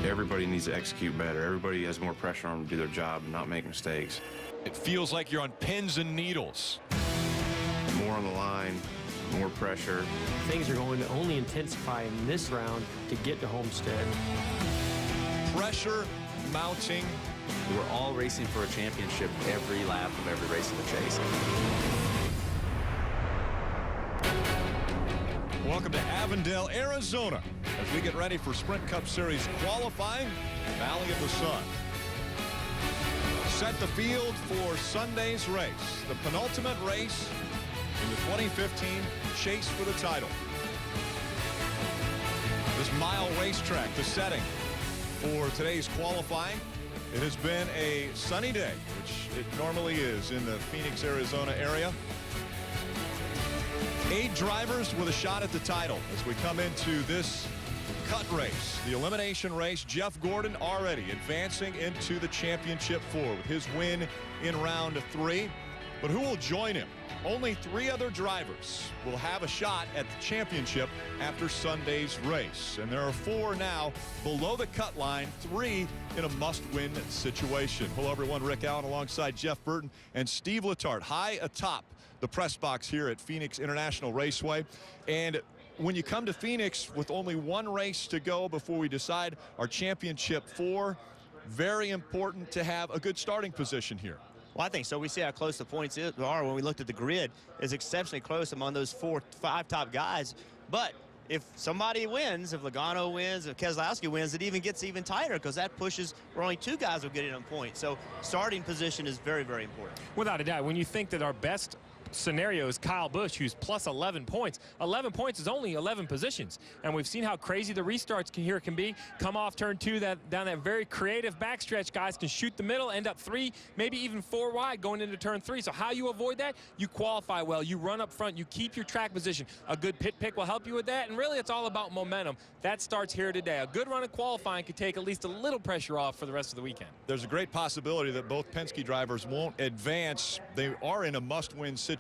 everybody needs to execute better. Everybody has more pressure on them to do their job and not make mistakes. It feels like you're on pins and needles. More on the line, more pressure. Things are going to only intensify in this round to get to Homestead. Pressure mounting. We're all racing for a championship every lap of every race in the chase. Welcome to Avondale, Arizona, as we get ready for Sprint Cup Series qualifying, Valley of the Sun. Set the field for Sunday's race, the penultimate race in the 2015 chase for the title. This mile racetrack, the setting for today's qualifying. It has been a sunny day, which it normally is in the Phoenix, Arizona area. 8 drivers with a shot at the title as we come into this cut race, the elimination race. Jeff Gordon already advancing into the championship 4 with his win in round 3. But who will join him? Only 3 other drivers will have a shot at the championship after Sunday's race. And there are 4 now below the cut line, 3 in a must-win situation. Hello, everyone. Rick Allen alongside Jeff Burton and Steve Letarte high atop the press box here at Phoenix International Raceway. And when you come to Phoenix with only 1 race to go before we decide our championship 4, very important to have a good starting position here. Well, I think so. We see how close the points are when we looked at the grid. It's exceptionally close among those 4, 5 top guys. But if somebody wins, if Logano wins, if Keselowski wins, it even gets even tighter because that pushes where only 2 guys will get in on points. So starting position is very, very important. Without a doubt, when you think that our best scenario is Kyle Busch, who's plus 11 points. 11 points is only 11 positions. And we've seen how crazy the restarts here can be. Come off turn 2, down that very creative backstretch, guys can shoot the middle, end up 3, maybe even 4 wide going into turn 3. So how you avoid that? You qualify well, you run up front, you keep your track position. A good pit pick will help you with that. And really, it's all about momentum. That starts here today. A good run of qualifying could take at least a little pressure off for the rest of the weekend. There's a great possibility that both Penske drivers won't advance. They are in a must-win situation.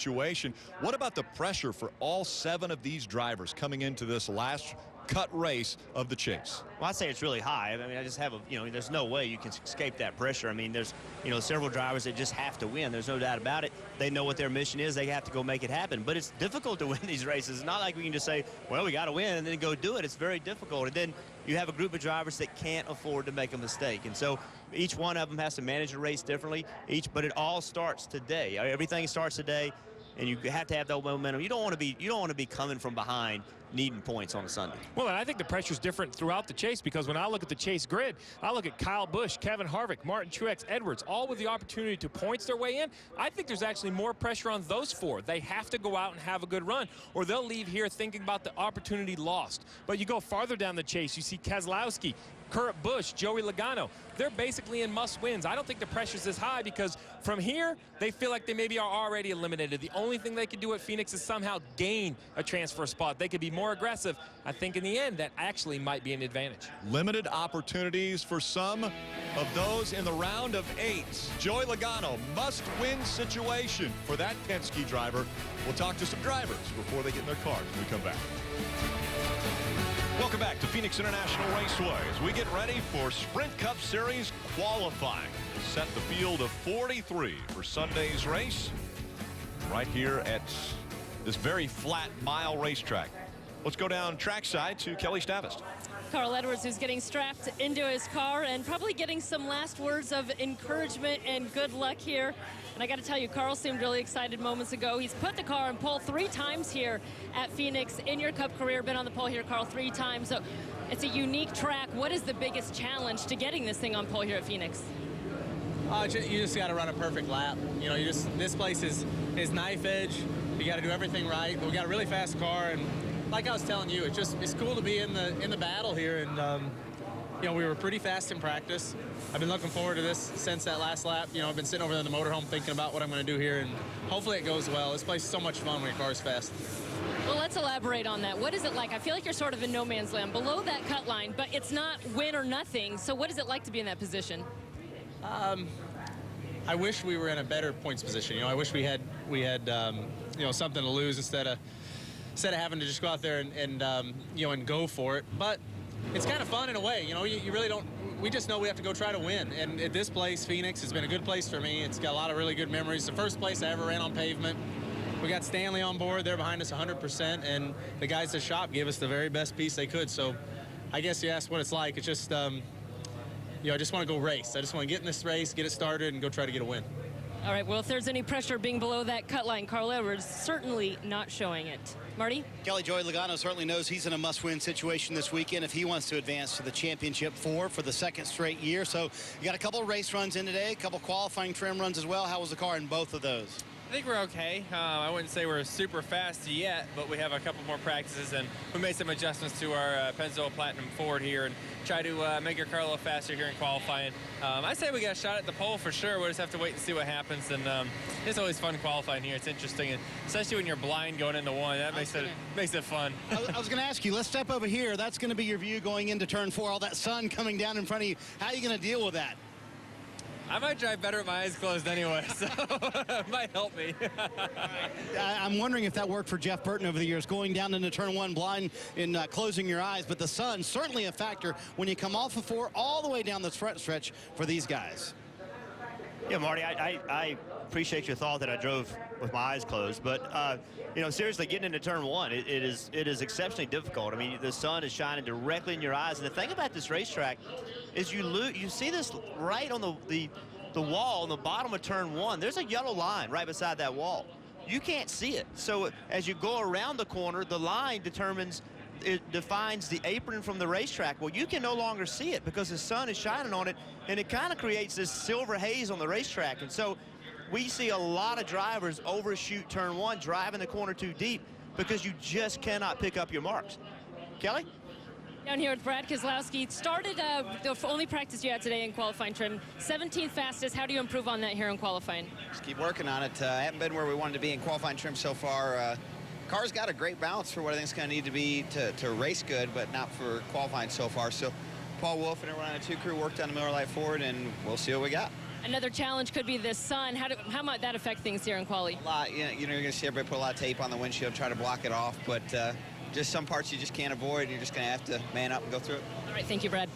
What about the pressure for all 7 of these drivers coming into this last cut race of the chase? Well, I'd say it's really high. I mean, I just have there's no way you can escape that pressure. I mean, there's, several drivers that just have to win. There's no doubt about it. They know what their mission is. They have to go make it happen. But it's difficult to win these races. It's not like we can just say, well, we got to win and then go do it. It's very difficult. And then you have a group of drivers that can't afford to make a mistake. And so each one of them has to manage the race differently. But it all starts today. Everything starts today. And you have to have that momentum. You don't want to be coming from behind needing points on a Sunday. Well, and I think the pressure's different throughout the chase because when I look at the chase grid, I look at Kyle Busch, Kevin Harvick, Martin Truex, Edwards, all with the opportunity to points their way in. I think there's actually more pressure on those 4. They have to go out and have a good run, or they'll leave here thinking about the opportunity lost. But you go farther down the chase, you see Keselowski, Kurt Busch, Joey Logano. They're basically in must-wins. I don't think the pressure's this high because from here, they feel like they maybe are already eliminated. The only thing they could do at Phoenix is somehow gain a transfer spot. They could be more aggressive. I think in the end, that actually might be an advantage. Limited opportunities for some of those in the round of 8. Joey Logano, must-win situation for that Penske driver. We'll talk to some drivers before they get in their cars when we come back. Welcome back to Phoenix International Raceway as we get ready for Sprint Cup Series qualifying. We'll set the field of 43 for Sunday's race right here at this very flat mile racetrack. Let's go down trackside to Kelly Stavist. Carl Edwards, who's getting strapped into his car and probably getting some last words of encouragement and good luck here. And I got to tell you, Carl seemed really excited moments ago. He's put the car on pole 3 times here at Phoenix in your Cup career. Been on the pole here, Carl, 3 times. So it's a unique track. What is the biggest challenge to getting this thing on pole here at Phoenix? You just got to run a perfect lap. This place is knife edge. You got to do everything right. But we got a really fast car, and like I was telling you, it's cool to be in the battle here. And we were pretty fast in practice. I've been looking forward to this since that last lap. I've been sitting over there in the motorhome thinking about what I'm going to do here, and hopefully it goes well. This place is so much fun when your car's fast. Well, let's elaborate on that. What is it like? I feel like you're sort of in no man's land, below that cut line, but it's not win or nothing. So what is it like to be in that position? I wish we were in a better points position. I wish we had something to lose instead of having to just go out there and go for it. But it's kind of fun in a way. You know, you really don't. We just know we have to go try to win. And at this place, Phoenix, has been a good place for me. It's got a lot of really good memories. The first place I ever ran on pavement. We got Stanley on board. They're behind us 100%, and the guys at the shop gave us the very best piece they could. So I guess you asked what it's like. It's just, you know, I just want to go race. I just want to get in this race, get it started, and go try to get a win. All right, well, if there's any pressure being below that cut line, Carl Edwards certainly not showing it. Marty? Kelly, Joey Logano certainly knows he's in a must-win situation this weekend if he wants to advance to the championship for the second straight year. So you got a couple of race runs in today, a couple qualifying trim runs as well. How was the car in both of those? I think we're okay. I wouldn't say we're super fast yet, but we have a couple more practices, and we made some adjustments to our Pennzoil Platinum Ford here and try to make our car a little faster here in qualifying. I'd say we got a shot at the pole for sure. We'll just have to wait and see what happens. And it's always fun qualifying here. It's interesting, and especially when you're blind going into one. That makes it fun. I was going to ask you, let's step over here. That's going to be your view going into turn 4, all that sun coming down in front of you. How are you going to deal with that? I might drive better with my eyes closed anyway, so it might help me. I'm wondering if that worked for Jeff Burton over the years, going down into turn 1 blind and closing your eyes. But the sun, certainly a factor when you come off of 4 all the way down the front stretch for these guys. Yeah, Marty, I appreciate your thought that I drove with my eyes closed. But, you know, seriously, getting into turn 1, it is exceptionally difficult. I mean, the sun is shining directly in your eyes. And the thing about this racetrack is you see this right on the wall on the bottom of turn 1. There's a yellow line right beside that wall. You can't see it. So as you go around the corner, the line defines the apron from the racetrack. Well, you can no longer see it because the sun is shining on it, and it kind of creates this silver haze on the racetrack. And so we see a lot of drivers overshoot turn 1, driving the corner too deep because you just cannot pick up your marks. Kelly? Down here with Brad Keselowski. Started the only practice you had today in qualifying trim. 17th fastest. How do you improve on that here in qualifying? Just keep working on it. Haven't been where we wanted to be in qualifying trim so far. Car's got a great balance for what I think it's going to need to be to race good, but not for qualifying so far. So Paul Wolf and everyone on the 2 crew worked on the Miller Lite Ford, and we'll see what we got. Another challenge could be the sun. How might that affect things here in quali? A lot. You know, you're going to see everybody put a lot of tape on the windshield, try to block it off, but just some parts you just can't avoid, and you're just going to have to man up and go through it. All right, thank you, Brad.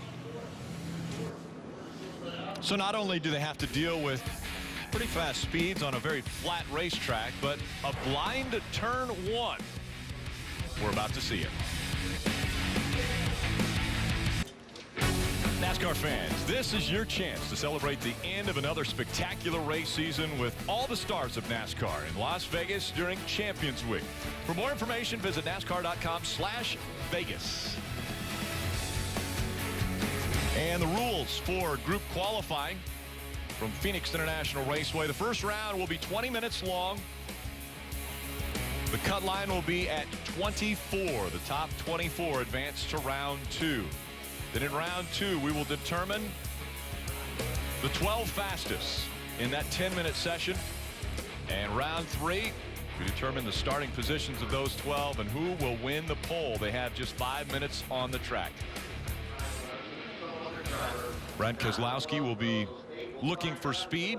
So not only do they have to deal with pretty fast speeds on a very flat racetrack, but a blind turn 1. We're about to see it. NASCAR fans, this is your chance to celebrate the end of another spectacular race season with all the stars of NASCAR in Las Vegas during Champions Week. For more information, visit NASCAR.com/Vegas. And the rules for group qualifying from Phoenix International Raceway. The first round will be 20 minutes long. The cut line will be at 24. The top 24 advance to round 2. Then in round 2, we will determine the 12 fastest in that 10-minute session. And round 3, we determine the starting positions of those 12 and who will win the pole. They have just 5 minutes on the track. Brad Keselowski will be looking for speed.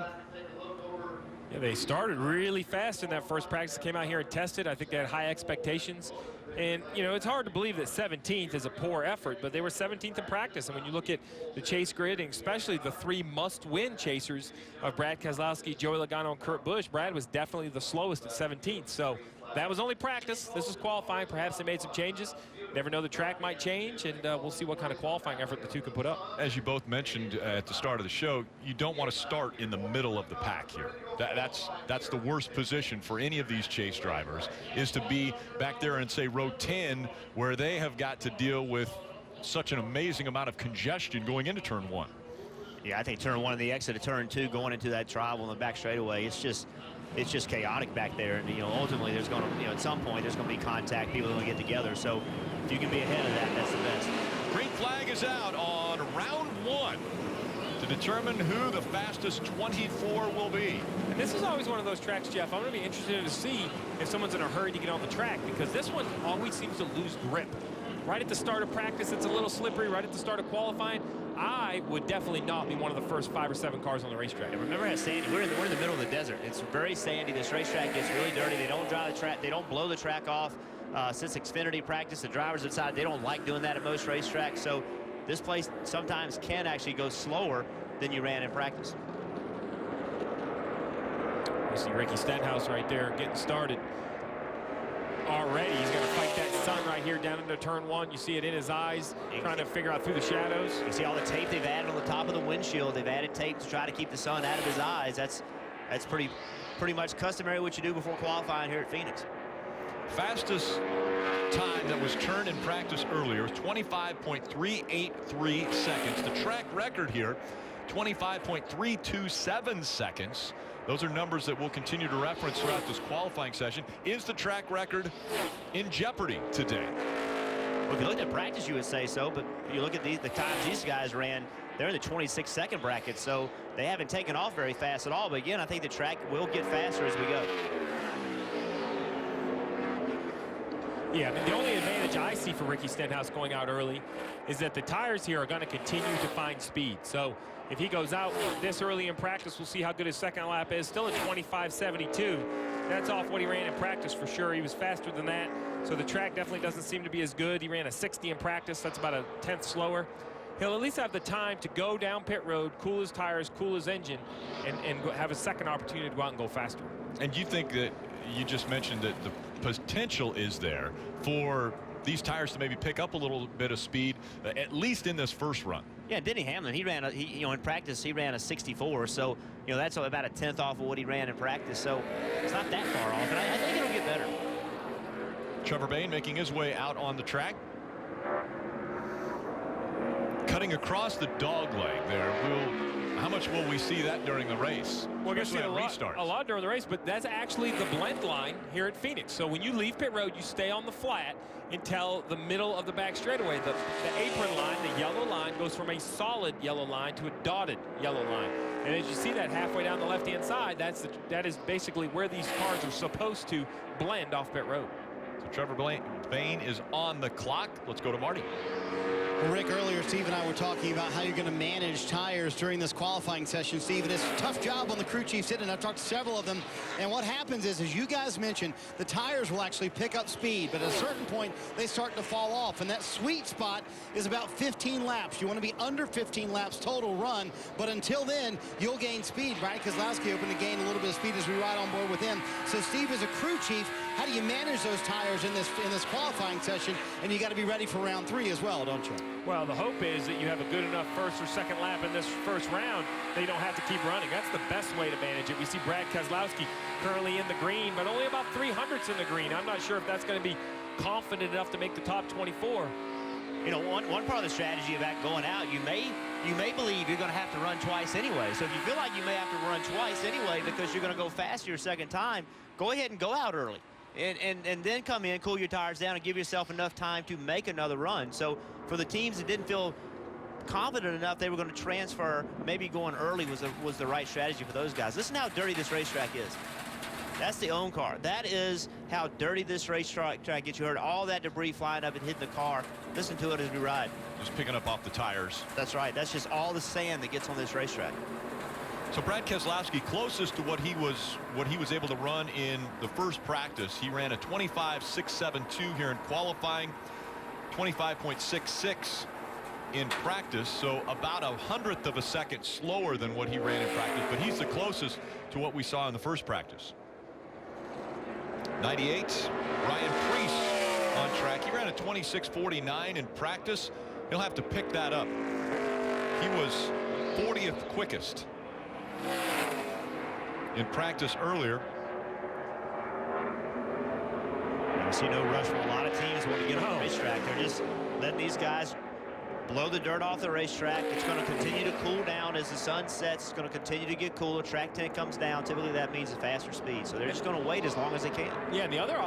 Yeah, they started really fast in that first practice. Came out here and tested. I think they had high expectations. And, you know, it's hard to believe that 17th is a poor effort, but they were 17th in practice. And when you look at the chase grid, and especially the 3 must-win chasers of Brad Keselowski, Joey Logano, and Kurt Busch, Brad was definitely the slowest at 17th. So that was only practice. This was qualifying. Perhaps they made some changes. Never know, the track might change, and we'll see what kind of qualifying effort the 2 can put up. As you both mentioned at the start of the show, you don't want to start in the middle of the pack here. That's the worst position for any of these chase drivers, is to be back there in, say, row 10, where they have got to deal with such an amazing amount of congestion going into turn 1. Yeah, I think turn 1 and the exit of turn 2 going into that tribal in the back straightaway, it's just chaotic back there. And, you know, ultimately there's going to, you know, at some point there's going to be contact. People are going to get together. So if you can be ahead of that, that's the best. Green flag is out on round 1 to determine who the fastest 24 will be. And this is always one of those tracks, Jeff, I'm going to be interested to see if someone's in a hurry to get on the track, because this one always seems to lose grip. Right at the start of practice, it's a little slippery. Right at the start of qualifying, I would definitely not be one of the first 5 or 7 cars on the racetrack. And remember how sandy, we're in the middle of the desert. It's very sandy. This racetrack gets really dirty. They don't dry the track. They don't blow the track off. since Xfinity practice, the drivers decide they don't like doing that at most racetracks. So this place sometimes can actually go slower than you ran in practice. You see Ricky Stenhouse right there getting started already. He's going to fight that sun right here down into turn 1. You see it in his eyes, trying to figure out through the shadows. You see all the tape they've added on the top of the windshield. They've added tape to try to keep the sun out of his eyes. That's pretty much customary what you do before qualifying here at Phoenix. Fastest time that was turned in practice earlier was 25.383 seconds. The track record here, 25.327 seconds. Those are numbers that we'll continue to reference throughout this qualifying session. Is the track record in jeopardy today? Well, if you looked at practice, you would say so, but if you look at the times these guys ran, they're in the 26-second bracket, so they haven't taken off very fast at all. But again, I think the track will get faster as we go. Yeah, I mean, the only advantage I see for Ricky Stenhouse going out early is that the tires here are going to continue to find speed. So if he goes out this early in practice, we'll see how good his second lap is. Still at 25.72. That's off what he ran in practice for sure. He was faster than that. So the track definitely doesn't seem to be as good. He ran a 60 in practice. That's about a 10th slower. He'll at least have the time to go down pit road, cool his tires, cool his engine, and have a second opportunity to go out and go faster. And you think that you just mentioned that the potential is there for these tires to maybe pick up a little bit of speed, at least in this first run. Yeah, Denny Hamlin, he ran in practice, he ran a 64, so that's about a 10th off of what he ran in practice, so it's not that far off, and I think it'll get better. Trevor Bayne making his way out on the track, cutting across the dog leg there. How much will we see that during the race? Well, we're going to see restarts. a lot during the race, but that's actually the blend line here at Phoenix. So when you leave pit road, you stay on the flat until the middle of the back straightaway. The apron line, the yellow line, goes from a solid yellow line to a dotted yellow line. And as you see that halfway down the left-hand side, that is basically where these cars are supposed to blend off pit road. So Trevor Bayne is on the clock. Let's go to Marty. Well, Rick, earlier Steve and I were talking about how you're going to manage tires during this qualifying session, Steve, and it's a tough job on the crew chiefs, and I've talked to several of them, and what happens is, as you guys mentioned, the tires will actually pick up speed, but at a certain point they start to fall off, and that sweet spot is about 15 laps. You want to be under 15 laps total run, but until then you'll gain speed. Brian Keselowski hoping to gain a little bit of speed as we ride on board with him. So Steve, as a crew chief, how do you manage those tires in this qualifying session? And you got to be ready for round 3 as well, don't you? Well, the hope is that you have a good enough first or second lap in this first round that you don't have to keep running. That's the best way to manage it. We see Brad Keselowski currently in the green, but only about 300ths in the green. I'm not sure if that's going to be confident enough to make the top 24. One part of the strategy about going out, you may believe you're going to have to run twice anyway. So if you feel like you may have to run twice anyway because you're going to go faster your second time, go ahead and go out early. And then come in, cool your tires down, and give yourself enough time to make another run. So for the teams that didn't feel confident enough they were going to transfer, maybe going early was the right strategy for those guys. Listen how dirty this racetrack is. That's the own car. That is how dirty this racetrack gets. You heard all that debris flying up and hitting the car. Listen to it as we ride. Just picking up off the tires. That's right. That's just all the sand that gets on this racetrack. So Brad Keselowski closest to what he was able to run in the first practice. He ran a 25.672 here in qualifying, 25.66 in practice, so about 100th of a second slower than what he ran in practice, but he's the closest to what we saw in the first practice. 98, Ryan Preece on track. He ran a 26.49 in practice. He'll have to pick that up. He was 40th quickest in practice earlier. You see no rush from a lot of teams want to get on the racetrack. They're just letting these guys blow the dirt off the racetrack. It's going to continue to cool down as the sun sets. It's going to continue to get cooler. Track 10 comes down. Typically that means a faster speed. So they're just going to wait as long as they can. Yeah, and the other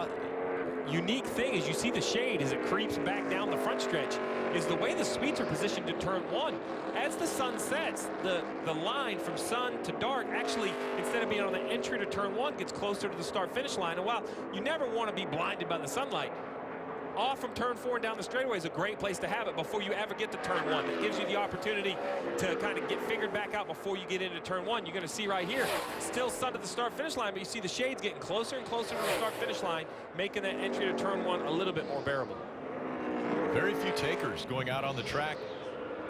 unique thing is you see the shade as it creeps back down the front stretch is the way the suites are positioned to turn 1. As the sun sets, the line from sun to dark actually, instead of being on the entry to turn 1, gets closer to the start-finish line. And while you never want to be blinded by the sunlight, off from turn 4 and down the straightaway is a great place to have it before you ever get to turn 1. It gives you the opportunity to kind of get figured back out before you get into turn 1. You're going to see right here, still sun at the start-finish line, but you see the shades getting closer and closer to the start-finish line, making that entry to turn 1 a little bit more bearable. Very few takers going out on the track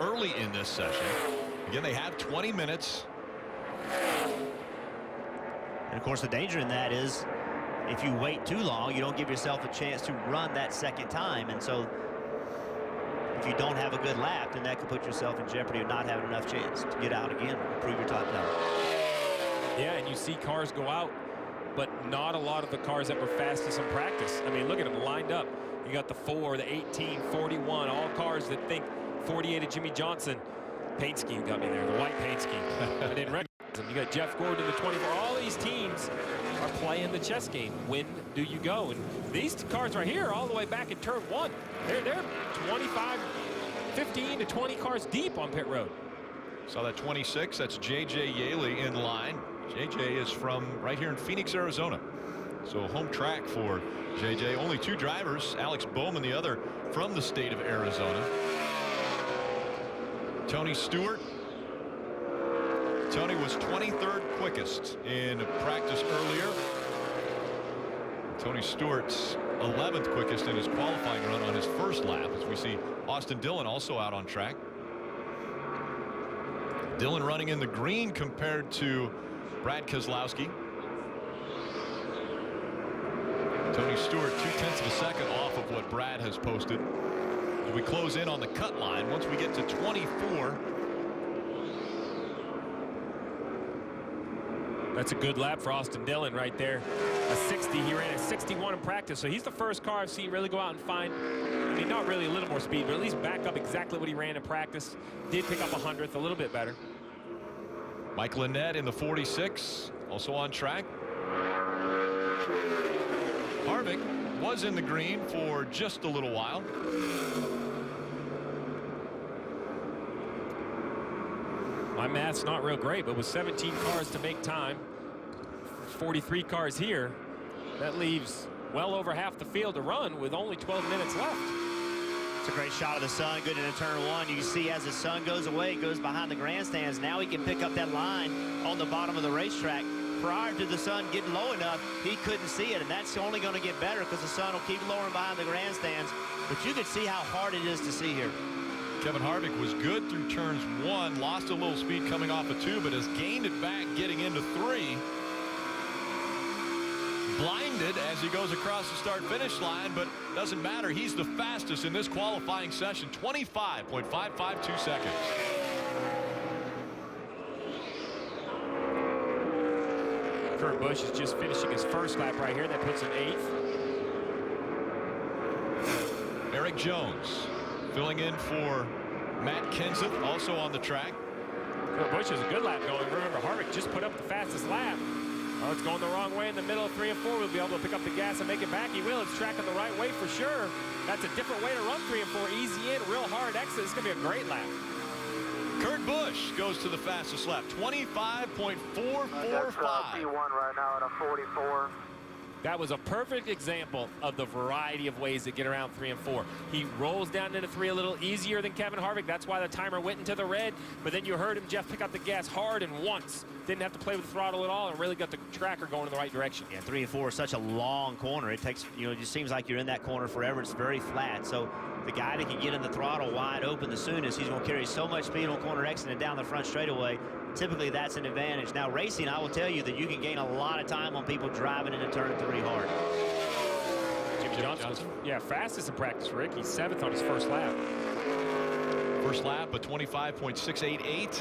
early in this session. Again, they have 20 minutes. And of course, the danger in that is if you wait too long, you don't give yourself a chance to run that second time. And so if you don't have a good lap, then that could put yourself in jeopardy of not having enough chance to get out again and improve your time. Yeah, and you see cars go out, but not a lot of the cars that were fastest in practice. I mean, look at them lined up. You got the 4, the 18, 41, all cars that think 48 of Jimmy Johnson. Paint scheme got me there, the white paint scheme. I didn't recognize him. You got Jeff Gordon in the 24. All these teams are playing the chess game. When do you go? And these cars right here, all the way back in turn 1, they're 25, 15 to 20 cars deep on pit road. Saw that 26. That's J.J. Yaley in line. J.J. is from right here in Phoenix, Arizona. So home track for J.J. Only 2 drivers. Alex Bowman, the other from the state of Arizona. Tony Stewart. Tony was 23rd quickest in practice earlier. Tony Stewart's 11th quickest in his qualifying run on his first lap, as we see Austin Dillon also out on track. Dillon running in the green compared to Brad Keselowski. Tony Stewart 0.2 of a second off of what Brad has posted. As we close in on the cut line, once we get to 24. That's a good lap for Austin Dillon right there. A 60. He ran a 61 in practice, so he's the first car I've seen really go out and find, I mean, not really a little more speed, but at least back up exactly what he ran in practice. Did pick up a 100th, a little bit better. Mike Lynette in the 46, also on track. Harvick was in the green for just a little while. My math's not real great, but with 17 cars to make time, 43 cars here, that leaves well over half the field to run with only 12 minutes left. It's a great shot of the sun, good into turn 1. You can see as the sun goes away, it goes behind the grandstands. Now he can pick up that line on the bottom of the racetrack. Prior to the sun getting low enough, he couldn't see it, and that's only going to get better because the sun will keep lowering behind the grandstands. But you can see how hard it is to see here. Kevin Harvick was good through turns 1, lost a little speed coming off of 2, but has gained it back getting into 3. Blinded as he goes across the start-finish line, but doesn't matter. He's the fastest in this qualifying session, 25.552 seconds. Kurt Busch is just finishing his first lap right here. That puts him 8th. Eric Jones filling in for Matt Kenseth, also on the track. Kurt Busch has a good lap going. Remember, Harvick just put up the fastest lap. Oh, it's going the wrong way in the middle of 3 and 4. We'll be able to pick up the gas and make it back. He will. It's tracking the right way for sure. That's a different way to run 3 and 4. Easy in, real hard exit. It's going to be a great lap. Kurt Busch goes to the fastest lap, 25.445. P1 right now at a 44. That was a perfect example of the variety of ways to get around 3 and 4. He rolls down into 3 a little easier than Kevin Harvick. That's why the timer went into the red. But then you heard him, Jeff, pick up the gas hard and once. Didn't have to play with the throttle at all and really got the tracker going in the right direction. Yeah, 3 and 4 is such a long corner. It takes, you know, it just seems like you're in that corner forever. It's very flat. So the guy that can get in the throttle wide open the soonest, he's going to carry so much speed on corner exit and down the front straightaway. Typically, that's an advantage. Now, racing, I will tell you that you can gain a lot of time on people driving into turn 3 hard. Jimmy Johnson was, yeah, fastest in practice, Rick. He's 7th on his first lap. First lap, a 25.688.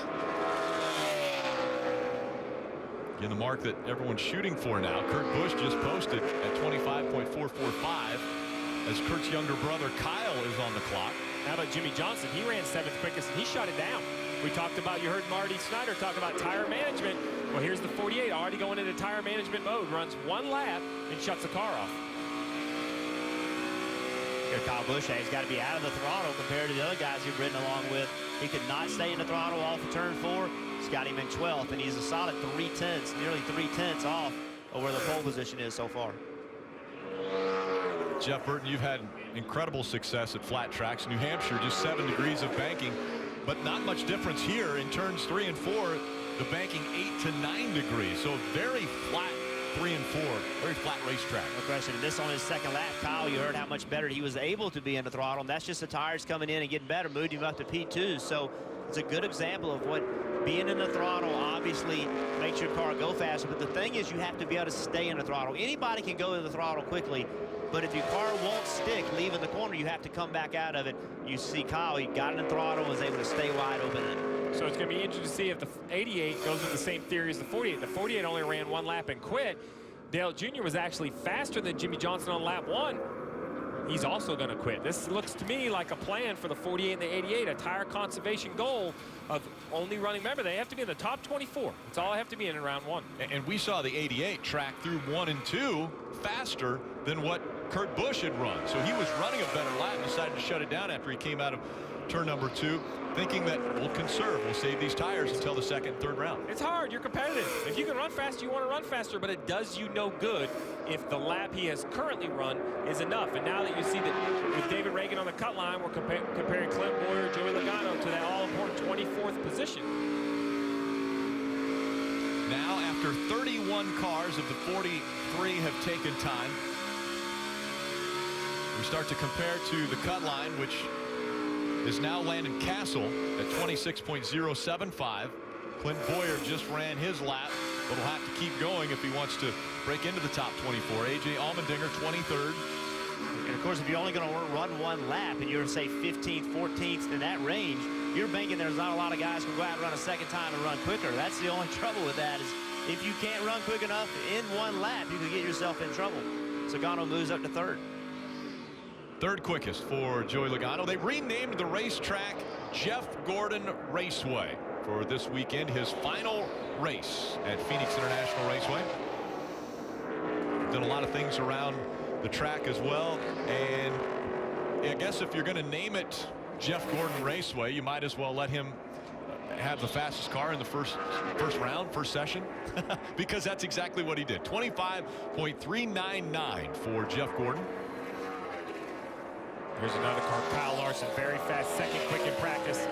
Again, the mark that everyone's shooting for now. Kurt Busch just posted at 25.445 as Kurt's younger brother Kyle is on the clock. How about Jimmy Johnson? He ran 7th quickest and he shut it down. We talked about, you heard Marty Snyder talk about tire management. Well, here's the 48 already going into tire management mode. Runs 1 lap and shuts the car off. Here, Kyle Busch, he's got to be out of the throttle compared to the other guys he's ridden along with. He could not stay in the throttle off of turn 4. It's got him in 12th, and he's a solid 3/10, nearly 3/10 off of where the pole position is so far. Jeff Burton, you've had incredible success at flat tracks. New Hampshire, just 7 degrees of banking, but not much difference here in turns 3 and 4. The banking 8 to 9 degrees, so very flat 3 and 4, very flat racetrack. No question. And this on his second lap, Kyle, you heard how much better he was able to be in the throttle, and that's just the tires coming in and getting better, moved him up to P2. So it's a good example of what being in the throttle obviously makes your car go faster. But the thing is, you have to be able to stay in the throttle. Anybody can go to the throttle quickly, but if your car won't stick leaving the corner, you have to come back out of it. You see Kyle, he got in the throttle and was able to stay wide open. So it's going to be interesting to see if the 88 goes with the same theory as the 48. The 48 only ran 1 lap and quit. Dale Jr. was actually faster than Jimmy Johnson on lap 1. He's also going to quit. This looks to me like a plan for the 48 and the 88, a tire conservation goal of only running. Remember, they have to be in the top 24. That's all I have to be in round 1. And we saw the 88 track through 1 and 2 faster than what Kurt Busch had run. So he was running a better lap and decided to shut it down after he came out of turn number 2, thinking that we'll conserve, we'll save these tires until the second and third round. It's hard. You're competitive. If you can run faster, you want to run faster, but it does you no good if the lap he has currently run is enough. And now that you see that with David Reagan on the cut line, we're comparing Clint Boyer, Joey Logano to that all-important 24th position. Now, after 31 cars of the 43 have taken time, we start to compare to the cut line, which is now Landon Castle at 26.075. Clint Boyer just ran his lap, but will have to keep going if he wants to break into the top 24. A.J. Allmendinger, 23rd. And of course, if you're only going to run 1 lap and you're, say, 15th, 14th in that range, you're banking there's not a lot of guys who can go out and run a second time and run quicker. That's the only trouble with that is if you can't run quick enough in 1 lap, you can get yourself in trouble. Logano moves up to 3rd. 3rd quickest for Joey Logano. They renamed the racetrack Jeff Gordon Raceway for this weekend, his final race at Phoenix International Raceway. Done a lot of things around the track as well, and I guess if you're going to name it Jeff Gordon Raceway, you might as well let him have the fastest car in the first round, first session, because that's exactly what he did. 25.399 for Jeff Gordon. Here's another car, Kyle Larson, very fast, second quick in practice.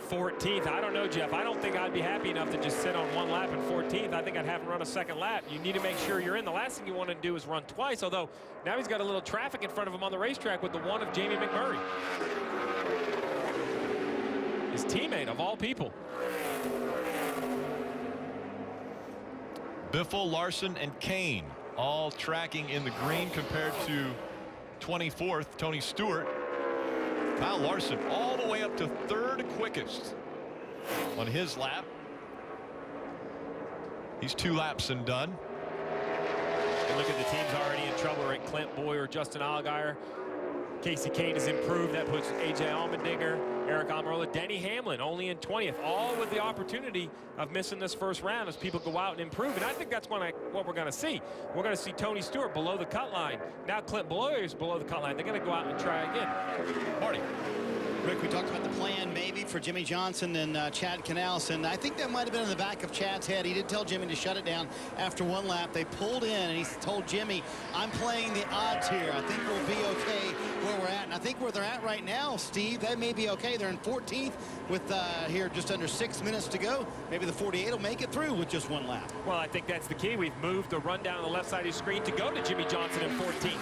14th. I don't know, Jeff. I don't think I'd be happy enough to just sit on 1 lap in 14th. I think I'd have him run a second lap. You need to make sure you're in. The last thing you want to do is run twice, although now he's got a little traffic in front of him on the racetrack with the 1 of Jamie McMurray. His teammate, of all people. Biffle, Larson, and Kane all tracking in the green compared to 24th, Tony Stewart. Kyle Larson all the way up to 3rd quickest on his lap. He's 2 laps and done. And look at the teams already in trouble, right? Clint Boyer, Justin Allgaier. Casey Kane has improved. That puts A.J. Allmendinger, Eric Almirola, Denny Hamlin only in 20th, all with the opportunity of missing this first round as people go out and improve. And I think that's what we're going to see. We're going to see Tony Stewart below the cut line. Now Clint Boyer is below the cut line. They're going to go out and try again. Marty. Rick, we talked about the plan maybe for Jimmy Johnson and Chad Canals, and I think that might have been in the back of Chad's head. He did tell Jimmy to shut it down after 1 lap. They pulled in, and he told Jimmy, I'm playing the odds here. I think we'll be okay where we're at. And I think where they're at right now, Steve, that may be okay. They're in 14th with here just under 6 minutes to go. Maybe the 48 will make it through with just 1 lap. Well, I think that's the key. We've moved the rundown on the left side of your screen to go to Jimmy Johnson in 14th.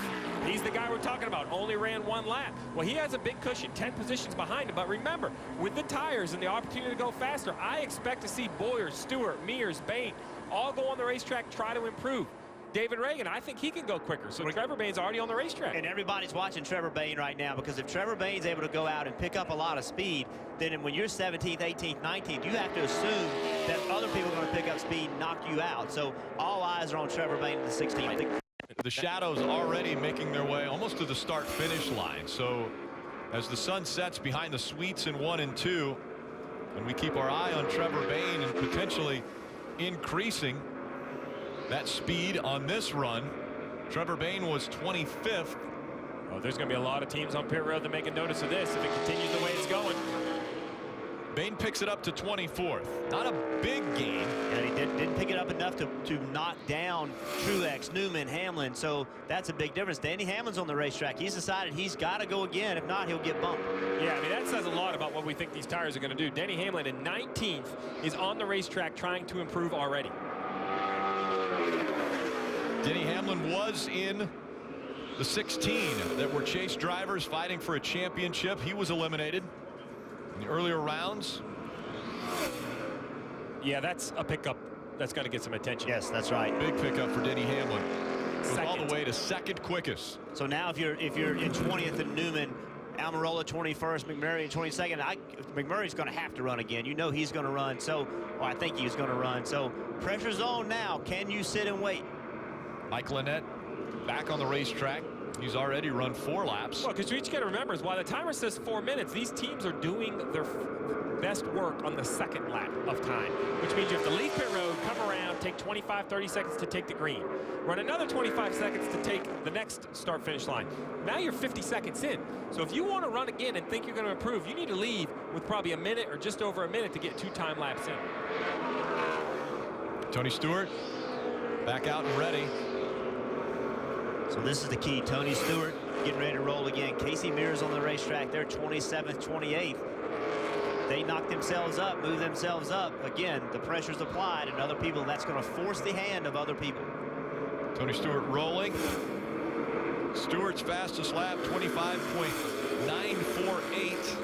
He's the guy we're talking about, only ran 1 lap. Well, he has a big cushion, 10 positions behind him. But remember, with the tires and the opportunity to go faster, I expect to see Boyer, Stewart, Mears, Bain all go on the racetrack, try to improve. David Reagan, I think he can go quicker. So Trevor Bain's already on the racetrack. And everybody's watching Trevor Bain right now, because if Trevor Bain's able to go out and pick up a lot of speed, then when you're 17th, 18th, 19th, you have to assume that other people are going to pick up speed and knock you out. So all eyes are on Trevor Bain in the 16th. The shadows already making their way almost to the start-finish line. So as the sun sets behind the suites in 1 and 2, and we keep our eye on Trevor Bain and potentially increasing that speed on this run. Trevor Bain was 25th. Oh, there's going to be a lot of teams on pit road that make a notice of this if it continues the way it's going. Bain picks it up to 24th. Not a big gain. And he didn't pick it up enough to knock down Truex, Newman, Hamlin. So that's a big difference. Danny Hamlin's on the racetrack. He's decided he's got to go again. If not, he'll get bumped. Yeah, I mean, that says a lot about what we think these tires are going to do. Denny Hamlin in 19th is on the racetrack trying to improve already. Denny Hamlin was in the 16 that were Chase drivers fighting for a championship. He was eliminated in the earlier rounds. Yeah, that's a pickup that's going to get some attention. Yes, that's right. Big pickup for Denny Hamlin. Goes all the way to second quickest. So now if you're in 20th and Newman, Almirola 21st, McMurray in 22nd, McMurray's going to have to run again. You know he's going to run. So, well, I think he's going to run. So pressure's on now. Can you sit and wait? Mike Lynette back on the racetrack. He's already run 4 laps. Well, because you each got to remember is while the timer says 4 minutes, these teams are doing their best work on the second lap of time, which means you have to leave pit road, come around, take 25, 30 seconds to take the green, run another 25 seconds to take the next start-finish line. Now you're 50 seconds in. So if you want to run again and think you're going to improve, you need to leave with probably a minute or just over a minute to get 2 time laps in. Tony Stewart back out and ready. So this is the key. Tony Stewart getting ready to roll again. Casey Mears on the racetrack. They're 27th, 28th. They knock themselves up, move themselves up. Again, the pressure's applied, and other people, that's going to force the hand of other people. Tony Stewart rolling. Stewart's fastest lap, 25.948.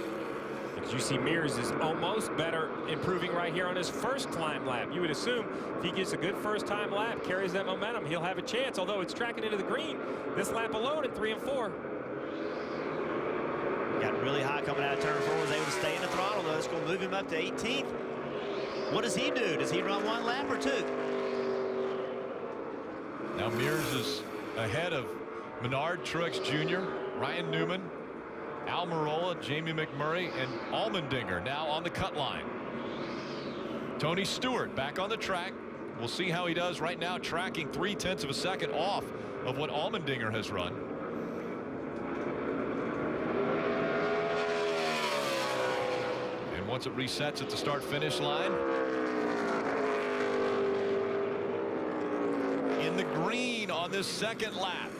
As you see, Mears is almost better, improving right here on his first time lap. You would assume if he gets a good first time lap, carries that momentum, he'll have a chance, although it's tracking into the green this lap alone in 3 and 4. Got really high coming out of turn 4, was able to stay in the throttle, though. It's going to move him up to 18th. What does he do? Does he run 1 lap or 2? Now Mears is ahead of Menard, Truex Jr., Ryan Newman, Almirola, Jamie McMurray, and Allmendinger now on the cut line. Tony Stewart back on the track. We'll see how he does right now, tracking 0.3 of a second off of what Allmendinger has run. And once it resets at the start-finish line, in the green on this second lap.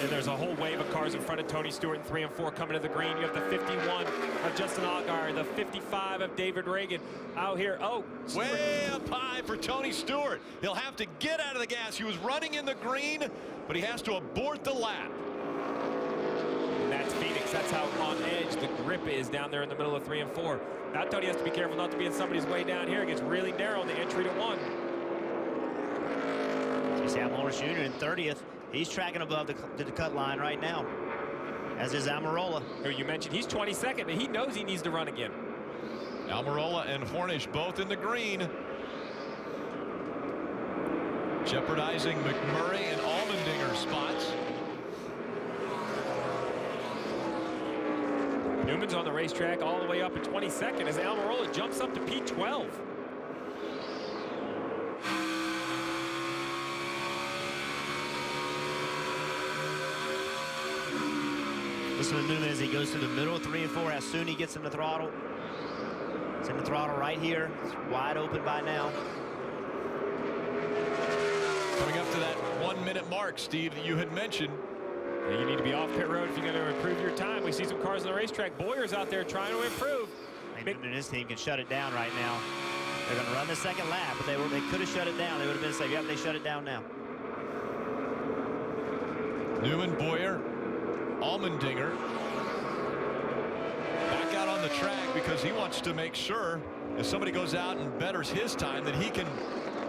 And there's a whole wave of cars in front of Tony Stewart in 3 and 4 coming to the green. You have the 51 of Justin Allgaier, the 55 of David Reagan out here. Oh, way up high for Tony Stewart. He'll have to get out of the gas. He was running in the green, but he has to abort the lap. And that's Phoenix. That's how on edge the grip is down there in the middle of 3 and 4. Now Tony has to be careful not to be in somebody's way down here. It gets really narrow in the entry to 1. Sam Lawrence Jr. in 30th. He's tracking above the cut line right now, as is Almirola. Who you mentioned, he's 22nd, but he knows he needs to run again. Almirola and Hornish both in the green, jeopardizing McMurray and Allmendinger spots. Newman's on the racetrack all the way up at 22nd as Almirola jumps up to P12. Listen to Newman as he goes through the middle of 3 and 4. As soon as he gets in the throttle. It's in the throttle right here. It's wide open by now. Coming up to that 1 minute mark, Steve, that you had mentioned. You need to be off pit road if you're going to improve your time. We see some cars on the racetrack. Boyer's out there trying to improve. Newman and his team can shut it down right now. They're going to run the second lap, but they could have shut it down. They would have been safe. Yep, they shut it down now. Newman, Boyer, Allmendinger back out on the track because he wants to make sure if somebody goes out and betters his time that he can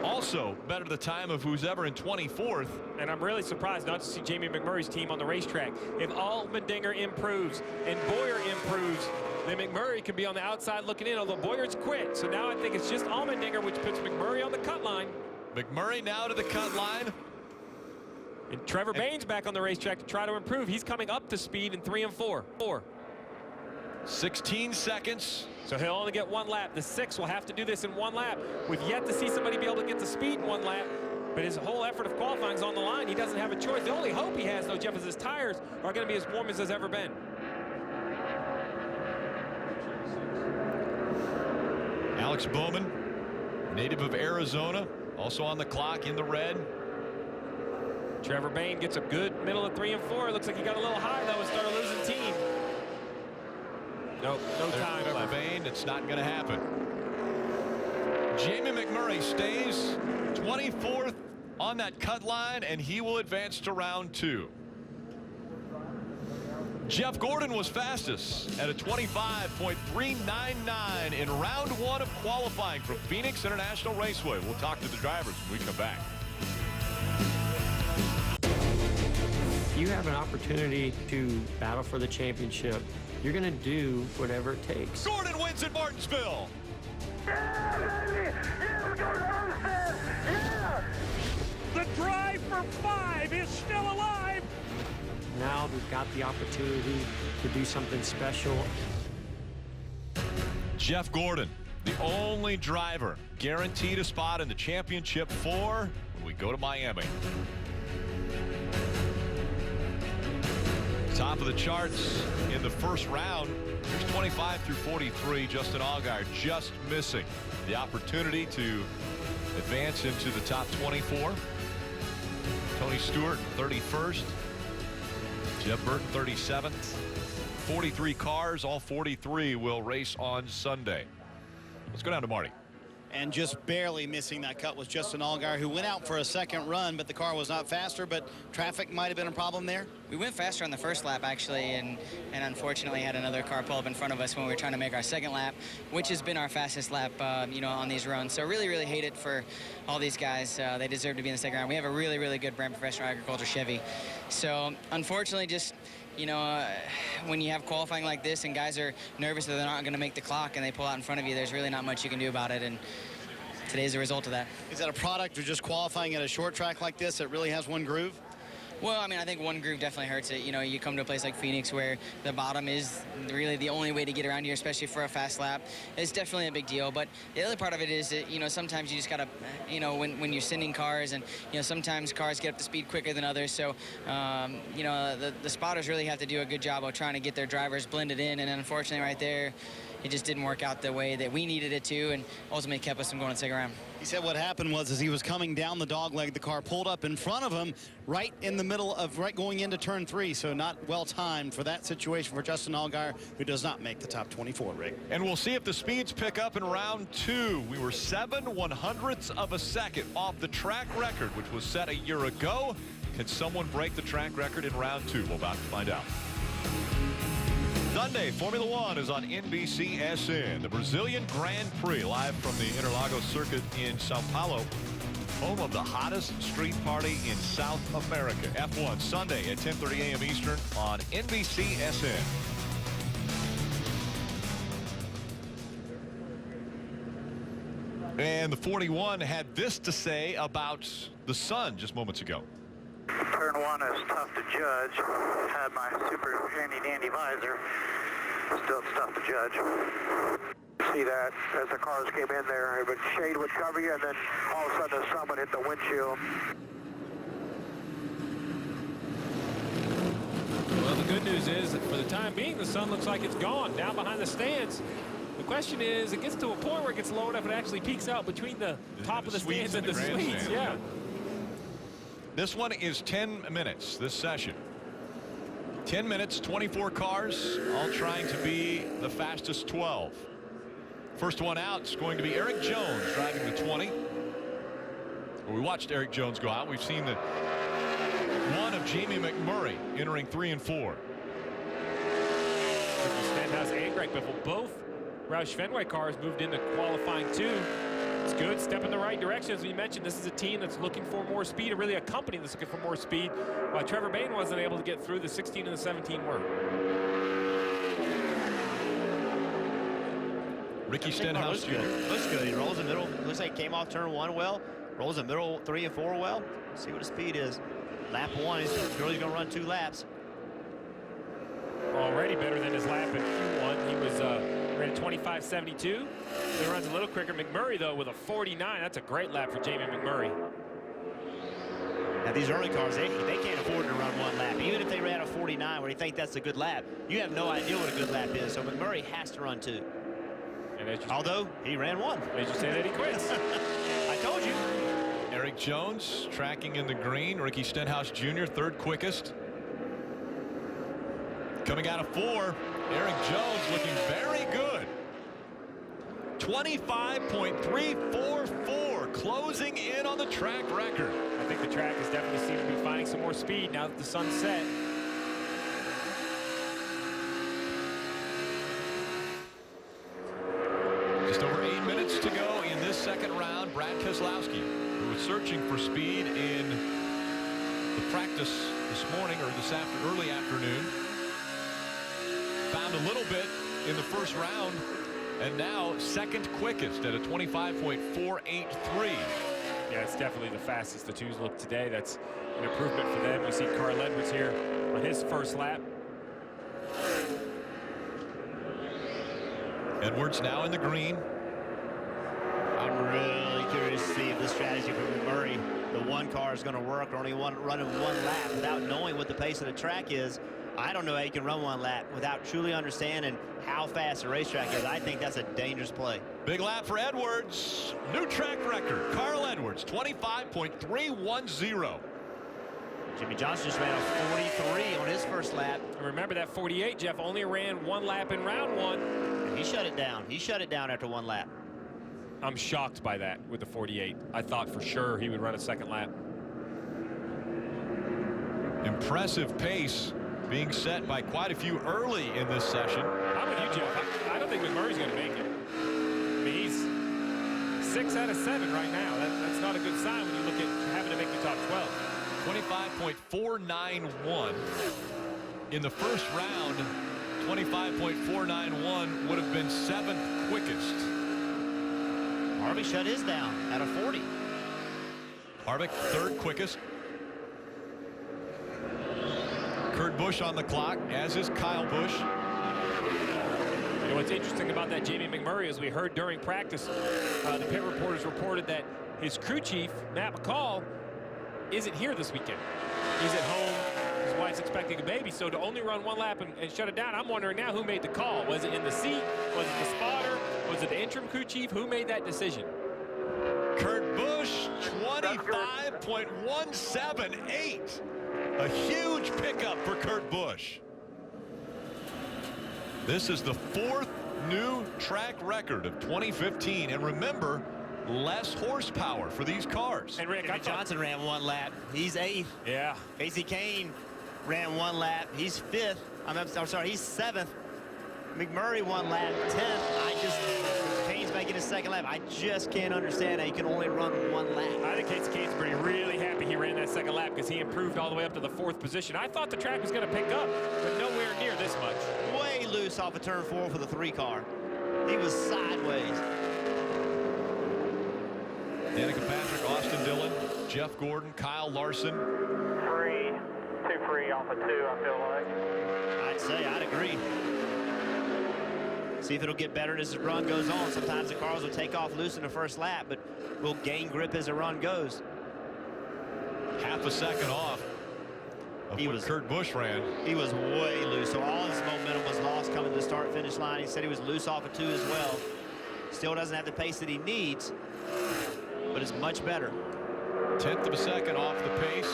also better the time of who's ever in 24th. And I'm really surprised not to see Jamie McMurray's team on the racetrack. If Allmendinger improves and Boyer improves, then McMurray can be on the outside looking in, although Boyer's quit. So now I think it's just Allmendinger, which puts McMurray on the cut line. McMurray now to the cut line. And Trevor Bain's back on the racetrack to try to improve. He's coming up to speed in 3 and 4. 16 seconds. So he'll only get 1 lap. The 6 will have to do this in 1 lap. We've yet to see somebody be able to get to speed in 1 lap. But his whole effort of qualifying is on the line. He doesn't have a choice. The only hope he has, though, Jeff, is his tires are going to be as warm as has ever been. Alex Bowman, native of Arizona, also on the clock in the red. Trevor Bayne gets a good middle of 3 and 4. Looks like he got a little high though and started losing team. Nope, no time Trevor left. Bayne, it's not going to happen. Jamie McMurray stays 24th on that cut line, and he will advance to round 2. Jeff Gordon was fastest at a 25.399 in round 1 of qualifying from Phoenix International Raceway. We'll talk to the drivers when we come back. You have an opportunity to battle for the championship. You're going to do whatever it takes. Gordon wins at Martinsville. Yeah, baby! Yeah, we're going to Homestead! Yeah! The drive for 5 is still alive. Now we've got the opportunity to do something special. Jeff Gordon, the only driver guaranteed a spot in the championship 4 when we go to Miami. Top of the charts in the first round. There's 25 through 43. Justin Allgaier just missing the opportunity to advance into the top 24. Tony Stewart 31st. Jeff Burton 37th. 43 cars, all 43 will race on Sunday. Let's go down to Marty. And just barely missing that cut was Justin Allgaier, who went out for a second run, but the car was not faster, but traffic might have been a problem there. We went faster on the first lap, actually, and unfortunately had another car pull up in front of us when we were trying to make our second lap, which has been our fastest lap, on these runs. So really, really hate it for all these guys. They deserve to be in the second round. We have a really, really good brand professional agriculture Chevy. So unfortunately, just when you have qualifying like this and guys are nervous that they're not going to make the clock and they pull out in front of you, there's really not much you can do about it. And today's the result of that. Is that a product of just qualifying at a short track like this that really has one groove? Well, I mean, I think one groove definitely hurts it. You come to a place like Phoenix where the bottom is really the only way to get around here, especially for a fast lap. It's definitely a big deal. But the other part of it is that, sometimes you just got to, when you're sending cars and, sometimes cars get up to speed quicker than others. So, the spotters really have to do a good job of trying to get their drivers blended in. And unfortunately right there, it just didn't work out the way that we needed it to, and ultimately kept us from going to the second round. He said what happened was as he was coming down the dog leg, the car pulled up in front of him right in the middle of going into turn 3. So not well timed for that situation for Justin Allgaier, who does not make the top 24, Rick. And we'll see if the speeds pick up in round 2. We were 7/100ths of a second off the track record, which was set a year ago. Can someone break the track record in round 2? We're about to find out. Sunday, Formula One is on NBCSN. The Brazilian Grand Prix live from the Interlagos circuit in Sao Paulo, home of the hottest street party in South America. F1 Sunday at 10:30 a.m. Eastern on NBCSN. And the 41 had this to say about the sun just moments ago. Turn 1 is tough to judge. Had my super handy dandy visor. Still it's tough to judge. See that as the cars came in there, but shade would cover you, and then all of a sudden the sun would hit the windshield. Well, the good news is that for the time being, the sun looks like it's gone down behind the stands. The question is, it gets to a point where it gets low enough it actually peaks out between the top of the stands and the suites. Yeah. This one is 10 minutes, this session. 10 minutes, 24 cars, all trying to be the fastest 12. First one out is going to be Eric Jones driving the 20. Well, we watched Eric Jones go out. We've seen the one of Jamie McMurray entering 3 and 4. Stenhouse and Greg Biffle, both Roush Fenway cars moved into qualifying 2. It's good, step in the right direction. As we mentioned, this is a team that's looking for more speed, or really a company that's looking for more speed. While Trevor Bayne wasn't able to get through, the 16 and the 17 were. Ricky Stenhouse. Looks good. He rolls the middle. Looks like he came off turn 1 well. Rolls the middle 3 and 4 well. See what the speed is. Lap 1, he's going to run 2 laps. Already better than his lap in Q1. He was ran 25.72. He runs a little quicker. McMurray, though, with a 49. That's a great lap for Jamie McMurray. Now, these early cars, they can't afford to run 1 lap. Even if they ran a 49 where you think that's a good lap, you have no idea what a good lap is. So McMurray has to run 2. And Although he ran one. Did you say that he quits? I told you. Eric Jones tracking in the green. Ricky Stenhouse Jr. third quickest. Coming out of 4, Eric Jones looking very good. 25.344, closing in on the track record. I think the track has definitely seemed to be finding some more speed now that the sun's set. Just over 8 minutes to go in this second round. Brad Keselowski, who was searching for speed in the practice this morning or early afternoon, found a little bit in the first round, and now second quickest at a 25.483. Yeah, it's definitely the fastest the twos look today. That's an improvement for them. You see Carl Edwards here on his first lap. Edwards now in the green. I'm really curious to see if this strategy for McMurray, the one car, is going to work, or only running one lap without knowing what the pace of the track is. I don't know how you can run one lap without truly understanding how fast the racetrack is. I think that's a dangerous play. Big lap for Edwards. New track record. Carl Edwards, 25.310. Jimmy Johnson just ran a 43 on his first lap. And remember that 48, Jeff, only ran one lap in round one. And he shut it down. He shut it down after one lap. I'm shocked by that with the 48. I thought for sure he would run a second lap. Impressive pace being set by quite a few early in this session. I'm with you, Jeff. I don't think McMurray's going to make it. I mean, he's 6 out of 7 right now. That's not a good sign when you look at having to make the top 12. 25.491 in the first round. 25.491 would have been 7th quickest. Harvick shut his down at a 40. Harvick third quickest. Kurt Busch on the clock, as is Kyle Busch. You know what's interesting about that Jamie McMurray, as we heard during practice, the pit reporters reported that his crew chief, Matt McCall, isn't here this weekend. He's at home. His wife's expecting a baby, so to only run one lap and shut it down, I'm wondering now who made the call. Was it in the seat? Was it the spotter? Was it the interim crew chief? Who made that decision? Kurt Busch, 25.178. A huge pickup for Kurt Busch. This is the 4th new track record of 2015. And remember, less horsepower for these cars. And Rick, Johnson ran one lap. He's 8th. Yeah. Casey Kane ran one lap. He's 5th. I'm sorry, he's 7th. McMurray one lap, 10th. Kane's making his second lap. I just can't understand how you can only run one lap. I think Casey Kane's really happy he ran that second lap because he improved all the way up to the 4th position. I thought the track was going to pick up, but nowhere near this much. Way loose off of turn 4 for the 3 car. He was sideways. Danica Patrick, Austin Dillon, Jeff Gordon, Kyle Larson. 3, 2 free off of 2, I feel like. I'd agree. See if it'll get better as the run goes on. Sometimes the cars will take off loose in the first lap, but will gain grip as the run goes. Half a second off of what Kurt Busch ran. He was way loose, so all his momentum was lost coming to the start-finish line. He said he was loose off of 2 as well. Still doesn't have the pace that he needs, but it's much better. 1/10 of a second off the pace.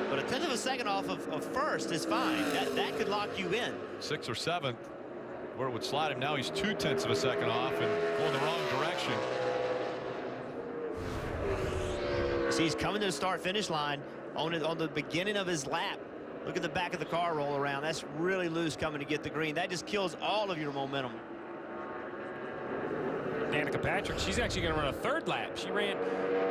But a 1/10 of a second off of first is fine. That could lock you in. 6th or 7th, where it would slide him. Now he's 2/10 of a second off and going the wrong direction. See, he's coming to the start-finish line on the beginning of his lap. Look at the back of the car roll around. That's really loose coming to get the green. That just kills all of your momentum. Danica Patrick, she's actually going to run a 3rd lap. She ran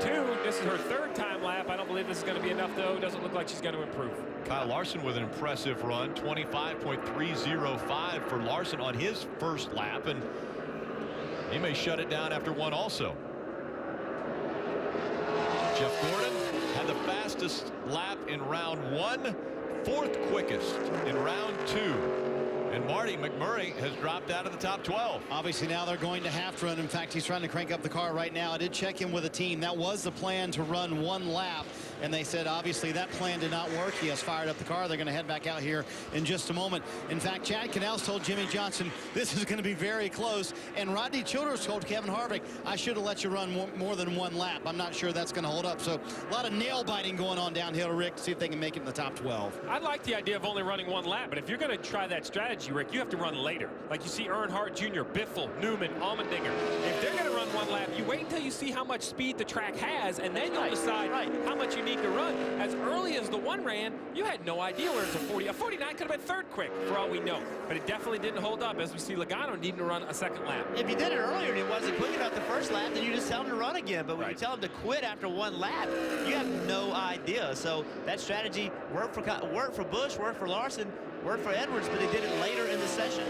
2. This is her 3rd time lap. I don't believe this is going to be enough, though. Doesn't look like she's going to improve. Kyle Larson with an impressive run, 25.305 for Larson on his first lap, and he may shut it down after 1 also. Jeff Gordon had the fastest lap in round 1, 4th quickest in round 2. And Marty McMurray has dropped out of the top 12. Obviously now they're going to have to run. In fact, he's trying to crank up the car right now. I did check in with the team. That was the plan, to run one lap. and they said obviously that plan did not work. He has fired up the car. They're going to head back out here in just a moment. In fact, Chad Canals told Jimmy Johnson this is going to be very close, and Rodney Childers told Kevin Harvick, I should have let you run more than one lap. I'm not sure that's going to hold up. So a lot of nail biting going on downhill, Rick, to see if they can make it in the top 12. I like the idea of only running one lap, but if you're going to try that strategy, Rick, you have to run later. Like you see Earnhardt Jr., Biffle, Newman, Allmendinger. If they're going to run one lap, you wait until you see how much speed the track has, and then you'll decide how much you need to run. As early as the one ran, you had no idea where it's a 40. A 49 could have been third quick, for all we know. But it definitely didn't hold up, as we see Logano needing to run a second lap. If you did it earlier and it wasn't quick enough the first lap, then you just tell him to run again. But when you tell him to quit after one lap, you have no idea. So that strategy worked for Busch, worked for Larson, worked for Edwards, but they did it later in the session.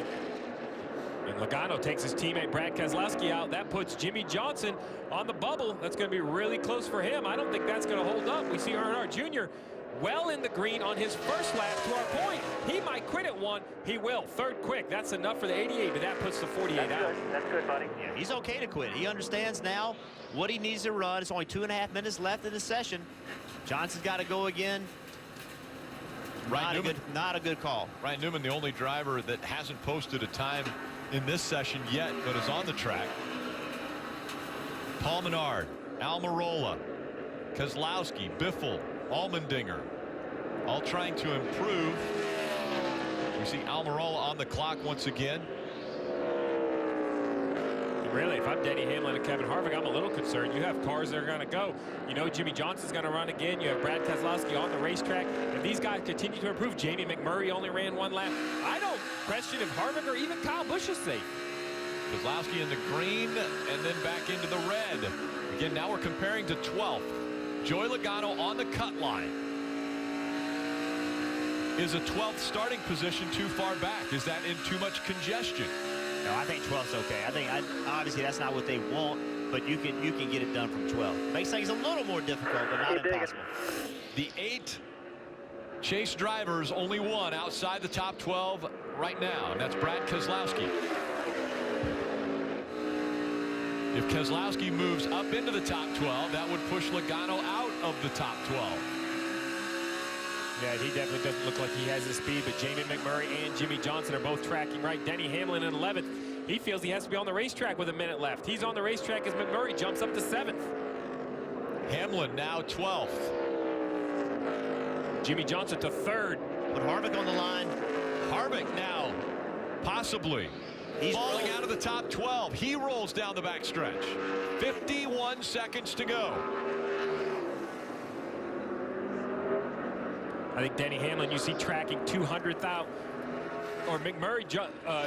And Logano takes his teammate Brad Keselowski out. That puts Jimmy Johnson on the bubble. That's going to be really close for him. I don't think that's going to hold up. We see Earnhardt Jr. well in the green on his first lap. To our point, he might quit at one. He will. Third quick. That's enough for the 88, but that puts the 48 out. That's good, buddy. Yeah, he's okay to quit. He understands now what he needs to run. It's only 2.5 minutes left in the session. Johnson's got to go again. Not a good call. Ryan Newman, the only driver that hasn't posted a time in this session yet, but is on the track. Paul Menard, Almirola, Keselowski, Biffle, Allmendinger, all trying to improve. We see Almirola on the clock once again. Really, if I'm Denny Hamlin and Kevin Harvick, I'm a little concerned. You have cars that are going to go. You know Jimmy Johnson's going to run again. You have Brad Keselowski on the racetrack. If these guys continue to improve, Jamie McMurray only ran one lap. I don't question if Harvick or even Kyle Busch is safe. Keselowski in the green and then back into the red. Again, now we're comparing to 12th. Joey Logano on the cut line. Is a 12th starting position too far back? Is that in too much congestion? No, I think 12's okay. I think obviously that's not what they want, but you can get it done from 12. Makes things a little more difficult, but not impossible. The 8 Chase drivers, only one outside the top 12 right now, and that's Brad Keselowski. If Keselowski moves up into the top 12, that would push Logano out of the top 12. Yeah, he definitely doesn't look like he has the speed, but Jamie McMurray and Jimmy Johnson are both tracking right. Denny Hamlin in 11th. He feels he has to be on the racetrack with a minute left. He's on the racetrack as McMurray jumps up to 7th. Hamlin now 12th. Jimmy Johnson to 3rd. Put Harvick on the line. Harvick now possibly falling out of the top 12. He rolls down the backstretch. 51 seconds to go. I think Denny Hamlin, you see tracking 200,000. Or McMurray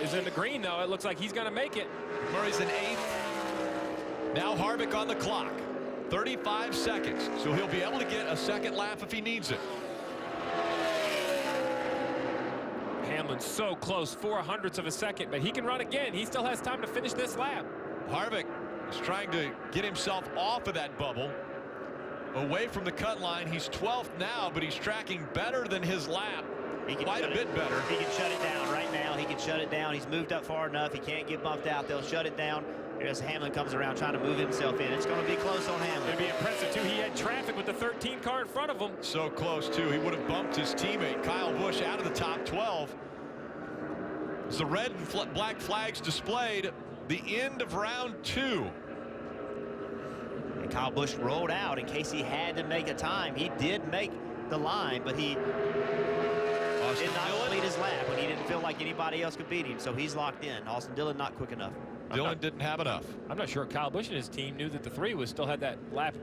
is in the green, though. It looks like he's going to make it. McMurray's in 8th. Now Harvick on the clock. 35 seconds. So he'll be able to get a second lap if he needs it. Hamlin's so close, 0.04 of a second, but he can run again. He still has time to finish this lap. Harvick is trying to get himself off of that bubble. Away from the cut line. He's 12th now, but he's tracking better than his lap. Quite a bit better. He can shut it down right now. He can shut it down. He's moved up far enough. He can't get bumped out. They'll shut it down. As Hamlin comes around trying to move himself in. It's going to be close on Hamlin. It'd be impressive, too. He had traffic with the 13 car in front of him. So close, too. He would have bumped his teammate, Kyle Busch, out of the top 12. As the red and black flags displayed, the end of round 2. And Kyle Busch rolled out in case he had to make a time. He did make the line, but he did not complete his lap when he didn't feel like anybody else could beat him. So he's locked in. Austin Dillon not quick enough. Dillon didn't have enough. I'm not sure Kyle Busch and his team knew that the 3 still had that lap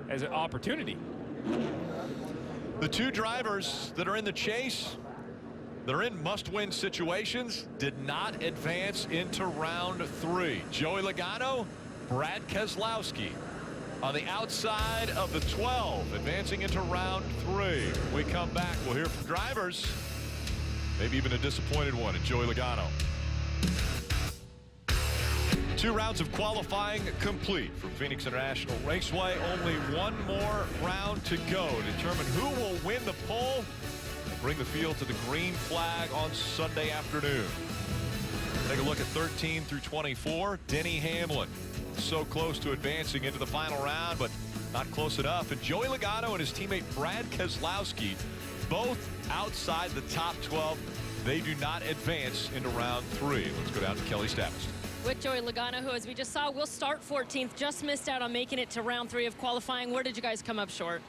as an opportunity. The 2 drivers that are in the chase, that are in must-win situations, did not advance into round 3. Joey Logano, Brad Keselowski on the outside of the 12, advancing into round 3. We come back, we'll hear from drivers, maybe even a disappointed one in Joey Logano. 2 rounds of qualifying complete from Phoenix International Raceway. Only one more round to go to determine who will win the pole and bring the field to the green flag on Sunday afternoon. Take a look at 13 through 24. Denny Hamlin both so close to advancing into the final round, but not close enough. And Joey Logano and his teammate Brad Keselowski, both outside the top 12. They do not advance into round 3. Let's go down to Kelly Stavist. With Joey Logano, who, as we just saw, will start 14th, just missed out on making it to round 3 of qualifying. Where did you guys come up short?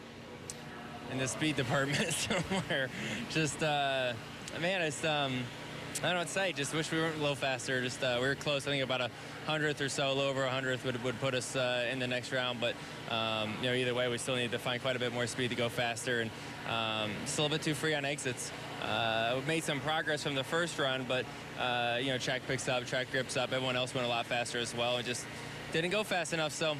In the speed department somewhere. Just, man, it's, I don't know what to say. Just wish we were a little faster. Just, we were close. I think about a 100th or so, a little over 100th would put us in the next round. But, you know, either way, we still need to find quite a bit more speed to go faster. And still a bit too free on exits. We made some progress from the first run, but, you know, track picks up, track grips up. Everyone else went a lot faster as well. And just didn't go fast enough. So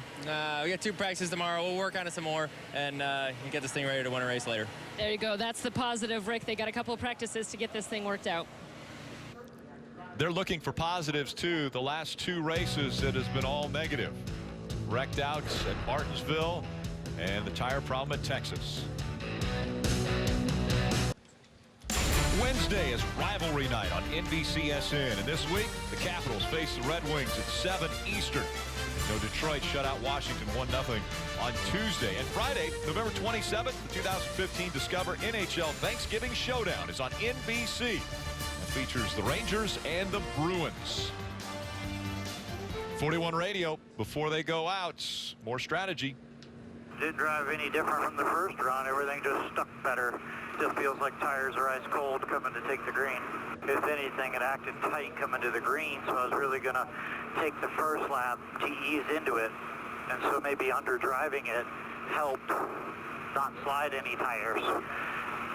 we got 2 practices tomorrow. We'll work on it some more and get this thing ready to win a race later. There you go. That's the positive, Rick. They got a couple of practices to get this thing worked out. They're looking for positives, too. The last 2 races, it has been all negative. Wrecked outs at Martinsville and the tire problem at Texas. Wednesday is rivalry night on NBCSN, and this week the Capitals face the Red Wings at 7 Eastern. No, Detroit shut out Washington 1-0 on Tuesday. And Friday, November 27th, the 2015 Discover NHL Thanksgiving Showdown is on NBC. It features the Rangers and the Bruins. 41 Radio, before they go out, more strategy. Didn't drive any different from the first run. Everything just stuck better. Just feels like tires are ice cold coming to take the green. If anything, it acted tight coming to the green, so I was really going to take the first lap to ease into it. And so maybe under driving it helped not slide any tires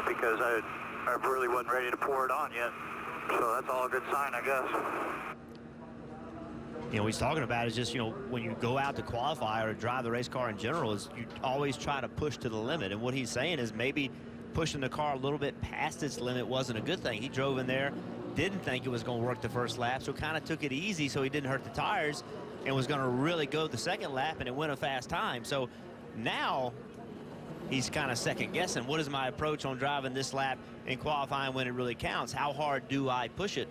because I really wasn't ready to pour it on yet. So that's all a good sign, I guess. You know, what he's talking about is just, you know, when you go out to qualify or drive the race car in general, is you always try to push to the limit. And what he's saying is maybe pushing the car a little bit past its limit wasn't a good thing. He drove in there, didn't think it was going to work the first lap, so kind of took it easy so he didn't hurt the tires and was going to really go the second lap, and it went a fast time. So now he's kind of second guessing. What is my approach on driving this lap in qualifying when it really counts? How hard do I push it?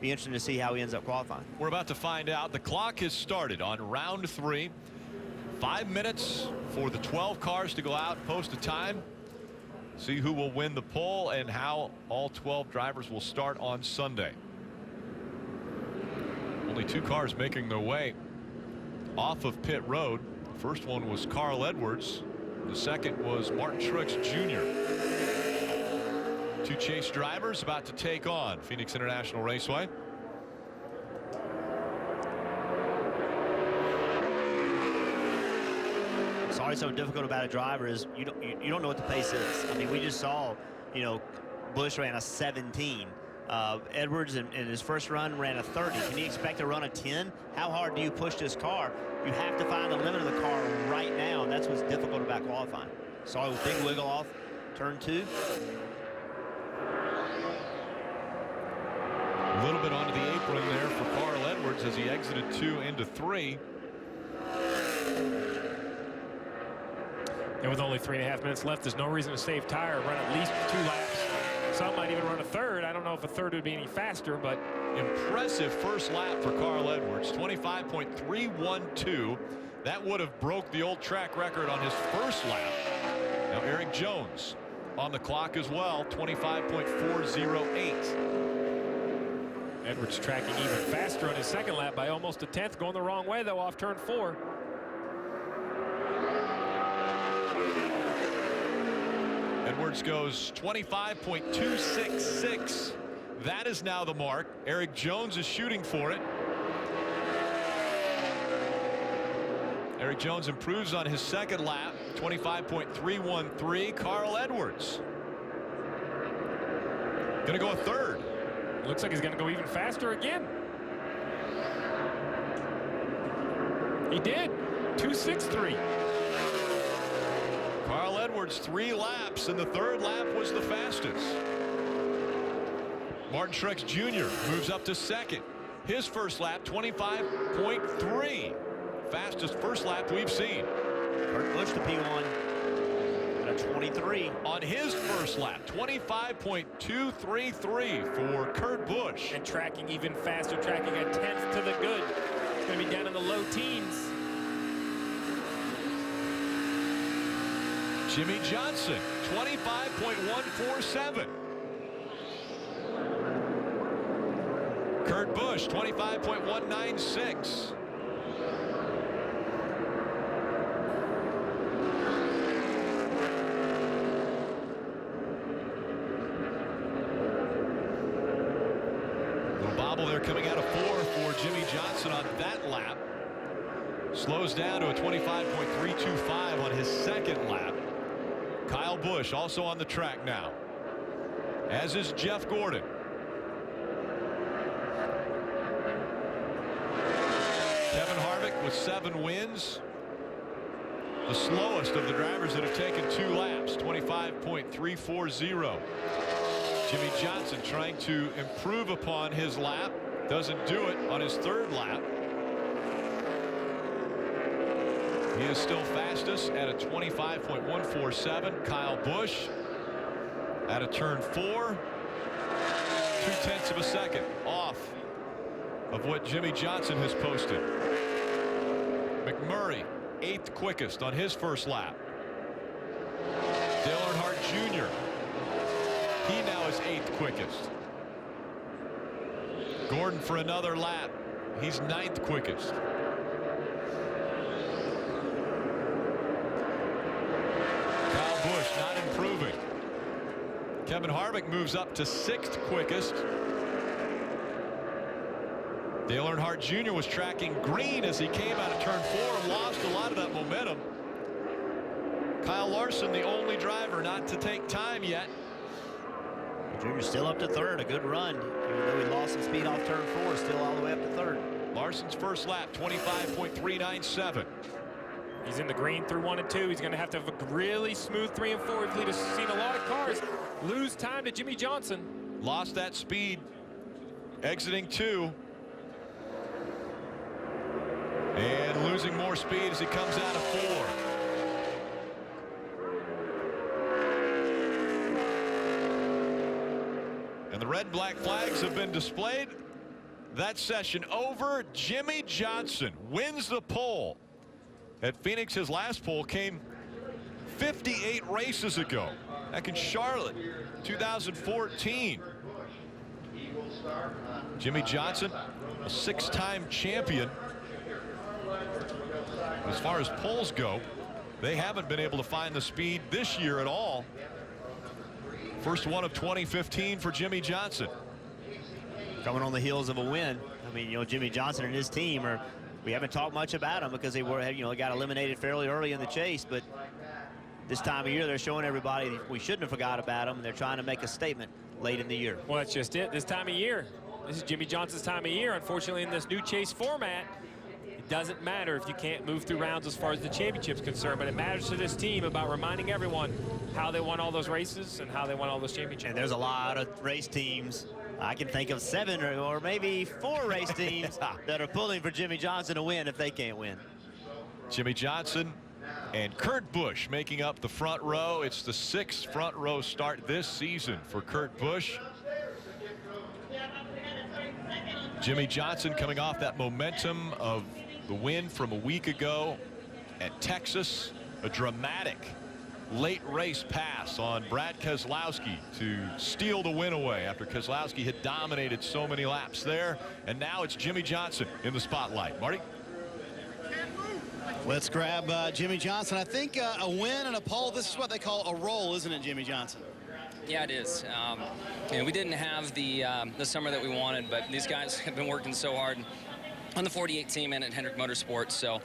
Be interesting to see how he ends up qualifying. We're about to find out. The clock has started on round 3. 5 minutes for the 12 cars to go out, post a time. See who will win the pole and how all 12 drivers will start on Sunday. Only 2 cars making their way off of pit road. The first one was Carl Edwards. The second was Martin Truex Jr. 2 chase drivers about to take on Phoenix International Raceway. It's always so difficult about a driver is you don't know what the pace is. I mean, we just saw, you know, Busch ran a 17. Edwards in his first run ran a 30. Can you expect to run a 10? How hard do you push this car? You have to find the limit of the car right now, and that's what's difficult about qualifying. Saw a big wiggle off turn 2. A little bit onto the apron there for Carl Edwards as he exited 2 into 3. And with only 3.5 minutes left, there's no reason to save tire. Run at least 2 laps. Some might even run a third. I don't know if a third would be any faster, but impressive first lap for Carl Edwards, 25.312. That would have broke the old track record on his first lap. Now Eric Jones on the clock as well, 25.408. Edwards tracking even faster on his second lap by almost a 10th, going the wrong way though off turn 4. Edwards goes 25.266. That is now the mark. Eric Jones is shooting for it. Eric Jones improves on his second lap, 25.313. Carl Edwards gonna go a third. Looks like he's gonna go even faster again. He did. 2.63. Carl Edwards 3 laps, and the third lap was the fastest. Martin Truex Jr. moves up to second. His first lap, 25.3. Fastest first lap we've seen. Kurt Busch to P1 at a 23. On his first lap, 25.233 for Kurt Busch. And tracking even faster, tracking a 10th to the good. It's going to be down in the low teens. Jimmy Johnson, 25.147. Kurt Busch, 25.196. Little bobble there coming out of 4 for Jimmy Johnson on that lap. Slows down to a 25.325 on his second lap. Kyle Busch also on the track now, as is Jeff Gordon. Kevin Harvick with 7 wins. The slowest of the drivers that have taken 2 laps, 25.340. Jimmy Johnson trying to improve upon his lap. Doesn't do it on his 3rd lap. He is still fastest at a 25.147. Kyle Busch at a turn 4. 0.2 of a second off of what Jimmy Johnson has posted. McMurray 8th quickest on his first lap. Dale Earnhardt Jr. He now is 8th quickest. Gordon for another lap. He's 9th quickest. Kyle Busch not improving. Kevin Harvick moves up to 6th quickest. Dale Earnhardt Jr. was tracking green as he came out of turn 4 and lost a lot of that momentum. Kyle Larson, the only driver not to take time yet. Jr. still up to 3rd, a good run. Even though he lost some speed off turn 4, still all the way up to 3rd. Larson's first lap, 25.397. He's in the green through 1 and 2. He's going to have a really smooth 3 and 4. We've seen a lot of cars lose time to Jimmy Johnson. Lost that speed exiting 2. And losing more speed as he comes out of 4. And the red and black flags have been displayed. That session over. Jimmy Johnson wins the pole at Phoenix. His last pole came 58 races ago, back in Charlotte, 2014. Jimmy Johnson, a 6-time champion. As far as poles go, they haven't been able to find the speed this year at all. First one of 2015 for Jimmy Johnson. Coming on the heels of a win. I mean, Jimmy Johnson and his team we haven't talked much about them because they were, got eliminated fairly early in the chase, but this time of year they're showing everybody we shouldn't have forgot about them, and they're trying to make a statement late in the year. Well, that's just it. This time of year, this is Jimmy Johnson's time of year. Unfortunately, in this new chase format, it doesn't matter if you can't move through rounds as far as the championship's concerned, but it matters to this team about reminding everyone how they won all those races and how they won all those championships. And there's a lot of race teams. I can think of 7 or maybe 4 race teams that are pulling for Jimmy Johnson to win if they can't win. Jimmy Johnson and Kurt Busch making up the front row. It's the 6th front row start this season for Kurt Busch. Jimmy Johnson coming off that momentum of the win from a week ago at Texas. A dramatic late race pass on Brad Keselowski to steal the win away after Keselowski had dominated so many laps there. And now it's Jimmy Johnson in the spotlight. Marty? Let's grab Jimmy Johnson. I think a win and a pole, this is what they call a roll, isn't it, Jimmy Johnson? Yeah, it is. We didn't have the summer that we wanted, but these guys have been working so hard on the 48 team and at Hendrick Motorsports. So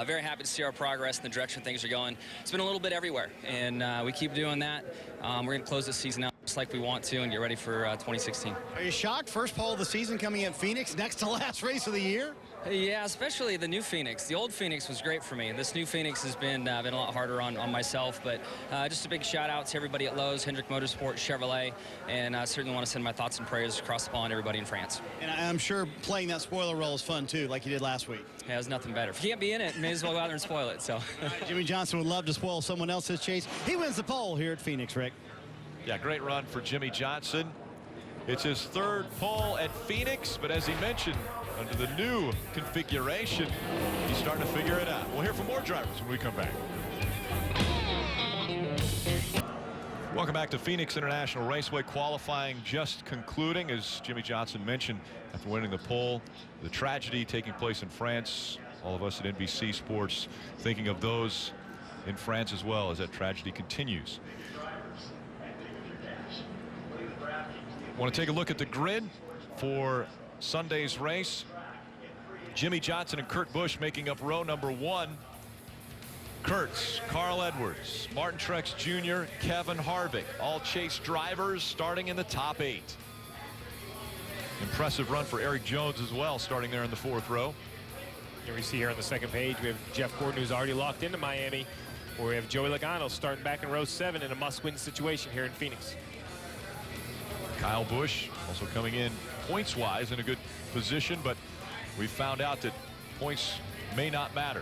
very happy to see our progress and the direction things are going. It's been a little bit everywhere, and we keep doing that. We're going to close this season out just like we want to and get ready for 2016. Are you shocked? First pole of the season coming at Phoenix, next to last race of the year? Yeah, especially the new Phoenix. The old Phoenix was great for me. This new Phoenix has been a lot harder on myself, but just a big shout out to everybody at Lowe's, Hendrick Motorsports, Chevrolet, and I certainly want to send my thoughts and prayers across the pond to everybody in France. And I'm sure playing that spoiler role is fun too, like you did last week. Yeah, there's nothing better. If you can't be in it, may as well go out there and spoil it. So Jimmy Johnson would love to spoil someone else's chase. He wins the pole here at Phoenix, Rick. Yeah, great run for Jimmy Johnson. It's his 3rd pole at Phoenix, but as he mentioned, under the new configuration, he's starting to figure it out. We'll hear from more drivers when we come back. Welcome back to Phoenix International Raceway. Qualifying just concluding, as Jimmy Johnson mentioned, after winning the pole. The tragedy taking place in France. All of us at NBC Sports thinking of those in France as well as that tragedy continues. Want to take a look at the grid for Sunday's race. Jimmy Johnson and Kurt Busch making up row number 1. Kurtz, Carl Edwards, Martin Truex Jr., Kevin Harvick, all Chase drivers starting in the top 8. Impressive run for Eric Jones as well, starting there in the 4th row. Here we see here on the second page, we have Jeff Gordon, who's already locked into Miami, where we have Joey Logano starting back in row 7 in a must-win situation here in Phoenix. Kyle Busch also coming in points-wise in a good position, but we found out that points may not matter.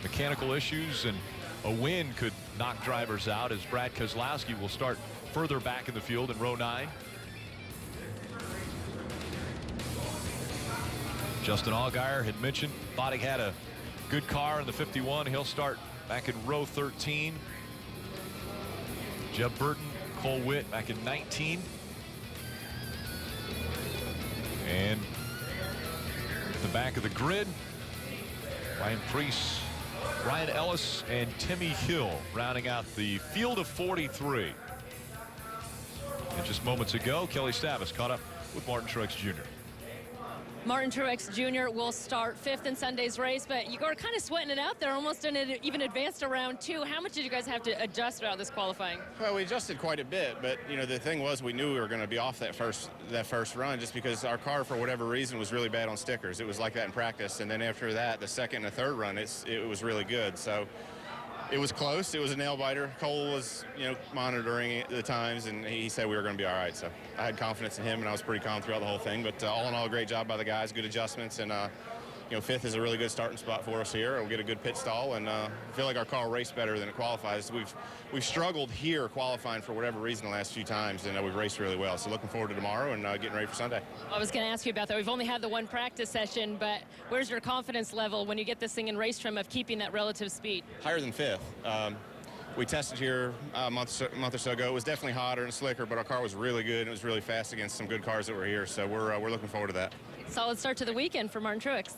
Mechanical issues and a win could knock drivers out, as Brad Keselowski will start further back in the field in row 9. Justin Allgaier had mentioned, thought he had a good car in the 51. He'll start back in row 13. Jeb Burton, Cole Witt back in 19. And at the back of the grid, Ryan Preece, Ryan Ellis, and Timmy Hill rounding out the field of 43. And just moments ago, Kelly Stavis caught up with Martin Truex Jr. Martin Truex Jr. will start 5th in Sunday's race, but you are kind of sweating it out there, almost in it, even advanced to round 2. How much did you guys have to adjust about this qualifying? Well, we adjusted quite a bit, but you know, the thing was, we knew we were going to be off that first run, just because our car, for whatever reason, was really bad on stickers. It was like that in practice, and then after that, the second and the third run, it was really good. So it was close. It was a nail biter. Cole was, monitoring the times, and he said we were going to be all right. So I had confidence in him, and I was pretty calm throughout the whole thing. But all in all, a great job by the guys, good adjustments, and 5th is a really good starting spot for us here. We'll get a good pit stall, and I feel like our car raced better than it qualifies. We've struggled here qualifying for whatever reason the last few times, and we've raced really well. So looking forward to tomorrow and getting ready for Sunday. I was going to ask you about that. We've only had the one practice session, but where's your confidence level when you get this thing in race trim of keeping that relative speed? Higher than 5th. We tested here a month or so ago. It was definitely hotter and slicker, but our car was really good, and it was really fast against some good cars that were here. So we're looking forward to that. Solid start to the weekend for Martin Truex.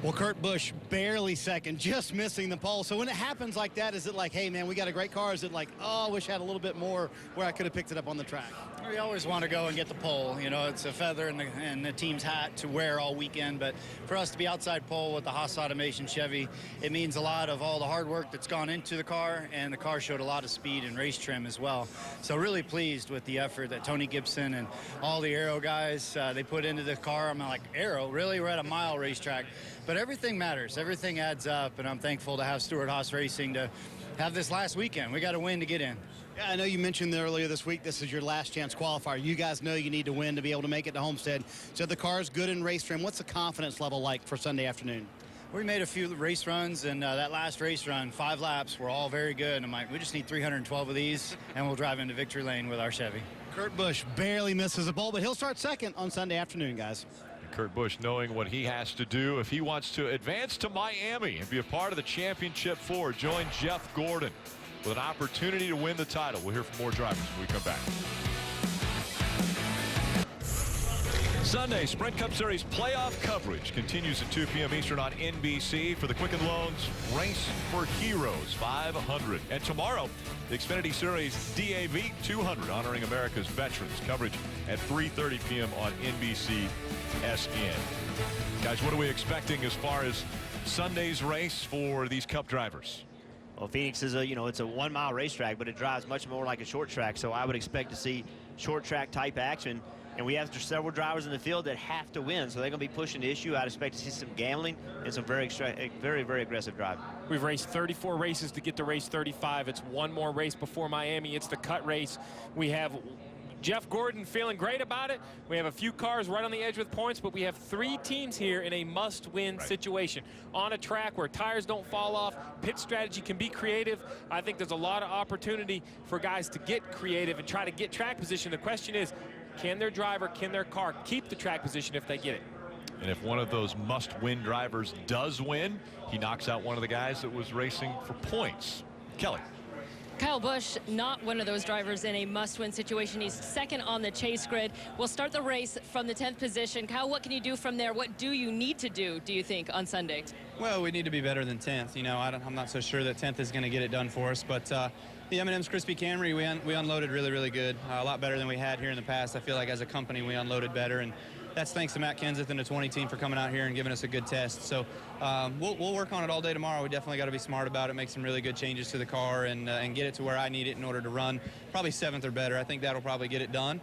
Well, Kurt Busch barely second, just missing the pole. So when it happens like that, is it like, hey, man, we got a great car? Is it like, oh, I wish I had a little bit more where I could have picked it up on the track? We always want to go and get the pole. It's a feather in the team's hat to wear all weekend. But for us to be outside pole with the Haas Automation Chevy, it means a lot of all the hard work that's gone into the car, and the car showed a lot of speed and race trim as well. So really pleased with the effort that Tony Gibson and all the Aero guys, they put into the car. I'm like, Aero? Really? We're at a mile racetrack. But everything matters. Everything adds up, and I'm thankful to have Stewart Haas Racing to have this last weekend. We got to win to get in. Yeah, I know you mentioned earlier this week this is your last chance qualifier. You guys know you need to win to be able to make it to Homestead. So the car's good in race trim. What's the confidence level like for Sunday afternoon? We made a few race runs, and that last race run, 5 laps, were all very good. And I'm like, we just need 312 of these, and we'll drive into victory lane with our Chevy. Kurt Busch barely misses a pole, but he'll start second on Sunday afternoon, guys. Kurt Busch knowing what he has to do if he wants to advance to Miami and be a part of the championship 4. Join Jeff Gordon with an opportunity to win the title. We'll hear from more drivers when we come back. Sunday Sprint Cup Series playoff coverage continues at 2 p.m. Eastern on NBC for the Quicken Loans Race for Heroes 500. And tomorrow, the Xfinity Series DAV 200 honoring America's veterans. Coverage at 3:30 p.m. on NBC SN. Guys, what are we expecting as far as Sunday's race for these Cup drivers? Well, Phoenix is it's a 1 mile racetrack, but it drives much more like a short track. So I would expect to see short track type action. And we have several drivers in the field that have to win, so they're going to be pushing the issue. I'd expect to see some gambling and some very, very aggressive driving. We've raced 34 races to get to race 35. It's one more race before Miami. It's the cut race. We have Jeff Gordon feeling great about it. We have a few cars right on the edge with points, but we have 3 teams here in a must-win situation. On a track where tires don't fall off, pit strategy can be creative. I think there's a lot of opportunity for guys to get creative and try to get track position. The question is, can their driver, can their car keep the track position if they get it? And if one of those must-win drivers does win, he knocks out one of the guys that was racing for points. Kelly. Kyle Busch, not one of those drivers in a must-win situation. He's second on the chase grid. We'll start the race from the 10th position. Kyle, what can you do from there? What do you need to do you think, on Sunday? Well, we need to be better than 10th. You know, I'm not so sure that 10th is going to get it done for us, but the M&M's Crispy Camry, we unloaded really good. A lot better than we had here in the past. I feel like as a company we unloaded better, and that's thanks to Matt Kenseth and the 20 team for coming out here and giving us a good test. So we'll work on it all day tomorrow. We definitely got to be smart about it, make some really good changes to the car, and get it to where I need it in order to run probably 7th or better. I think that'll probably get it done.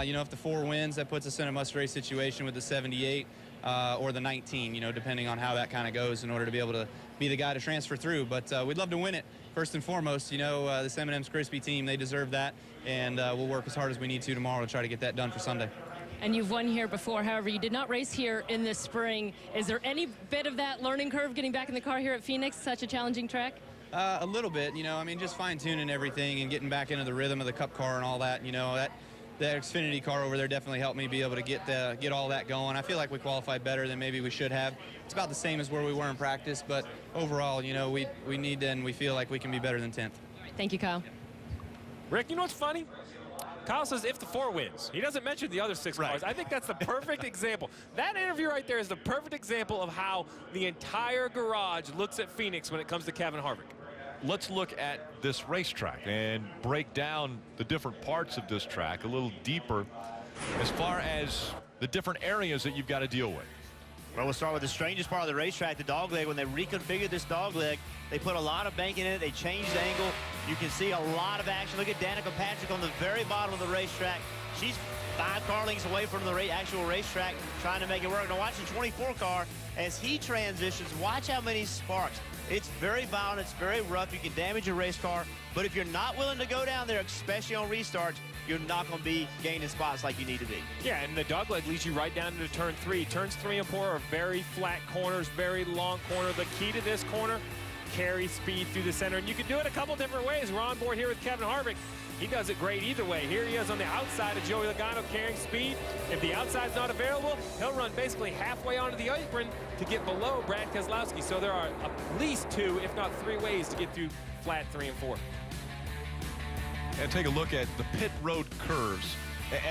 You know, if the 4 wins, that puts us in a must-race situation with the 78 or the 19, you know, depending on how that kind of goes in order to be able to be the guy to transfer through. But we'd love to win it. First and foremost, you know, this M&M's Crispy team, they deserve that, and we'll work as hard as we need to tomorrow to try to get that done for Sunday. And you've won here before. However, you did not race here in the spring. Is there any bit of that learning curve getting back in the car here at Phoenix, such a challenging track? A little bit, you know. I mean, just fine-tuning everything and getting back into the rhythm of the Cup car and all that. You know, that Xfinity car over there definitely helped me be able to get all that going. I feel like we qualified better than maybe we should have. It's about the same as where we were in practice, but overall, you know, we need and we feel like we can be better than 10th. Thank you, Kyle. Rick, you know what's funny? Kyle says if the 4 wins. He doesn't mention the other 6 cars. I think that's the perfect example. That interview right there is the perfect example of how the entire garage looks at Phoenix when it comes to Kevin Harvick. Let's look at this racetrack and break down the different parts of this track a little deeper as far as the different areas that you've got to deal with. Well, we'll start with the strangest part of the racetrack, the dogleg. When they reconfigured this dogleg, they put a lot of banking in it. They changed the angle. You can see a lot of action. Look at Danica Patrick on the very bottom of the racetrack. She's 5 car lengths away from the actual racetrack, trying to make it work. Now watch the 24 car as he transitions. Watch how many sparks. It's very violent. It's very rough. You can damage a race car. But if you're not willing to go down there, especially on restarts, you're not going to be gaining spots like you need to be. Yeah, and the dogleg leads you right down into turn 3. Turns 3 and 4 are very flat corners, very long corner. The key to this corner, carry speed through the center. And you can do it a couple different ways. We're on board here with Kevin Harvick. He does it great either way. Here he is on the outside of Joey Logano carrying speed. If the outside's not available, he'll run basically halfway onto the apron to get below Brad Keselowski. So there are at least 2, if not 3 ways to get through flat 3 and 4. And take a look at the pit road curves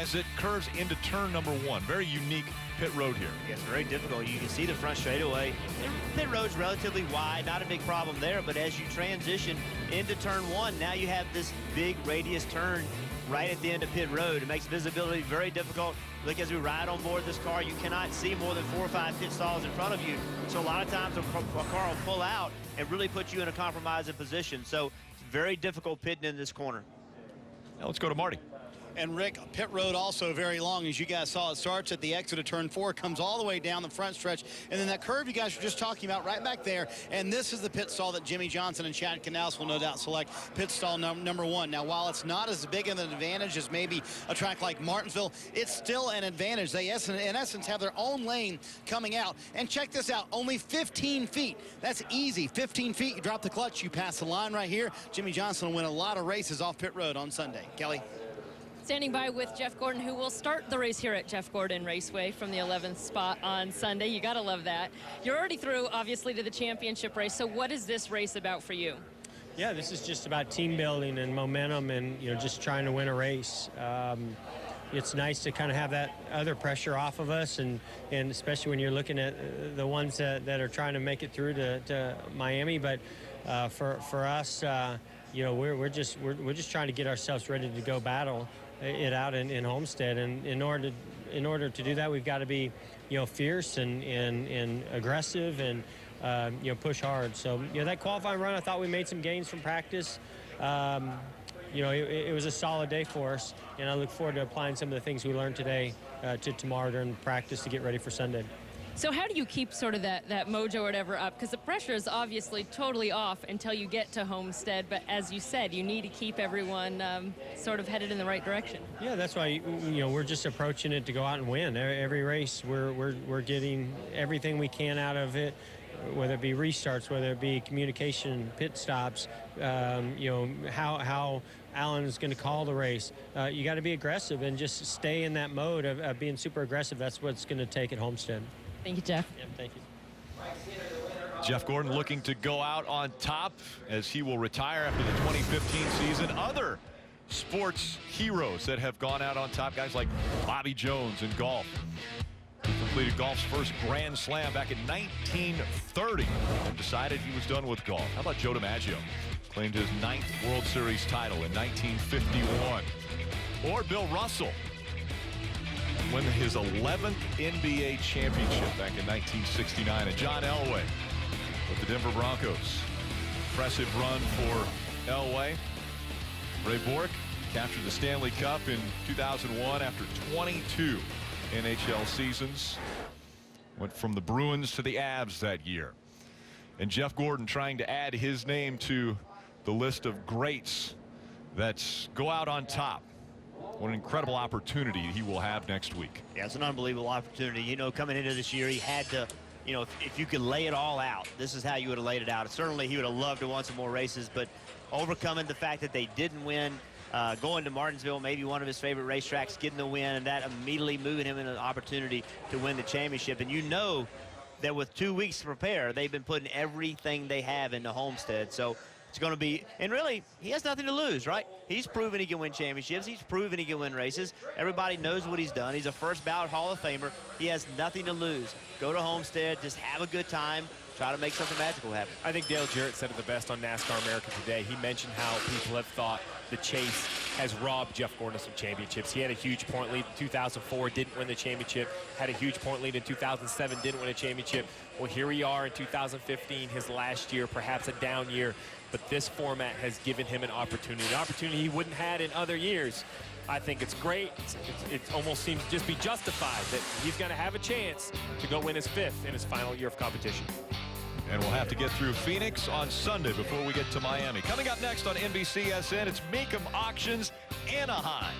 as it curves into turn number 1. Very unique pit road here. Yeah, it's very difficult. You can see the front straightaway. The pit road's relatively wide, not a big problem there, but as you transition into turn 1, now you have this big radius turn right at the end of pit road. It makes visibility very difficult. Look, as we ride on board this car, you cannot see more than 4 or 5 pit stalls in front of you. So a lot of times a car will pull out and really put you in a compromising position. So it's very difficult pitting in this corner. Now let's go to Marty. And Rick, pit road also very long. As you guys saw, it starts at the exit of turn 4, comes all the way down the front stretch, and then that curve you guys were just talking about right back there. And this is the pit stall that Jimmy Johnson and Chad Knaus will no doubt select, pit stall number 1. Now, while it's not as big of an advantage as maybe a track like Martinsville, it's still an advantage. They, in essence, have their own lane coming out. And check this out, only 15 feet. That's easy. 15 feet, you drop the clutch, you pass the line right here. Jimmy Johnson will win a lot of races off pit road on Sunday. Kelly? Standing by with Jeff Gordon, who will start the race here at Jeff Gordon Raceway from the 11th spot on Sunday. You gotta love that. You're already through, obviously, to the championship race. So what is this race about for you? Yeah, this is just about team building and momentum and, you know, just trying to win a race. It's nice to kind of have that other pressure off of us, and especially when you're looking at the ones that are trying to make it through to Miami. But for us, you know, we're just trying to get ourselves ready to go battle it out in Homestead, and in order to do that, we've got to be, you know, fierce and aggressive and you know, push hard. So, you know, that qualifying run, I thought we made some gains from practice. You know, it was a solid day for us, and I look forward to applying some of the things we learned today to tomorrow during practice to get ready for Sunday. So how do you keep sort of that mojo or whatever up? Because the pressure is obviously totally off until you get to Homestead. But as you said, you need to keep everyone sort of headed in the right direction. Yeah, that's why, you know, we're just approaching it to go out and win. Every race, we're getting everything we can out of it, whether it be restarts, whether it be communication, pit stops, you know, how Alan is going to call the race. You got to be aggressive and just stay in that mode of being super aggressive. That's what's going to take at Homestead. Thank you, Jeff. Yeah, thank you. Jeff Gordon looking to go out on top as he will retire after the 2015 season. Other sports heroes that have gone out on top, guys like Bobby Jones in golf. He completed golf's first Grand Slam back in 1930 and decided he was done with golf. How about Joe DiMaggio? Claimed his 9th World Series title in 1951. Or Bill Russell won his 11th NBA championship back in 1969. And John Elway with the Denver Broncos. Impressive run for Elway. Ray Bork captured the Stanley Cup in 2001 after 22 NHL seasons. Went from the Bruins to the Avs that year. And Jeff Gordon trying to add his name to the list of greats that go out on top. What an incredible opportunity he will have next week. Yeah, it's an unbelievable opportunity. You know, coming into this year, he had to, you know, if you could lay it all out, this is how you would have laid it out. Certainly, he would have loved to won some more races, but overcoming the fact that they didn't win, going to Martinsville, maybe one of his favorite racetracks, getting the win, and that immediately moving him into an opportunity to win the championship. And you know that with 2 weeks to prepare, they've been putting everything they have into Homestead. So it's going to be, and really, he has nothing to lose, right? He's proven he can win championships. He's proven he can win races. Everybody knows what he's done. He's a first ballot Hall of Famer. He has nothing to lose. Go to Homestead, just have a good time, try to make something magical happen. I think Dale Jarrett said it the best on NASCAR America Today. He mentioned how people have thought the chase has robbed Jeff Gordon of some championships. He had a huge point lead in 2004, didn't win the championship. Had a huge point lead in 2007, didn't win a championship. Well, here we are in 2015, his last year, perhaps a down year. But this format has given him an opportunity he wouldn't had in other years. I think it's great. It almost seems to just be justified that he's going to have a chance to go win his 5th in his final year of competition. And we'll have to get through Phoenix on Sunday before we get to Miami. Coming up next on NBCSN, it's Mecum Auctions Anaheim.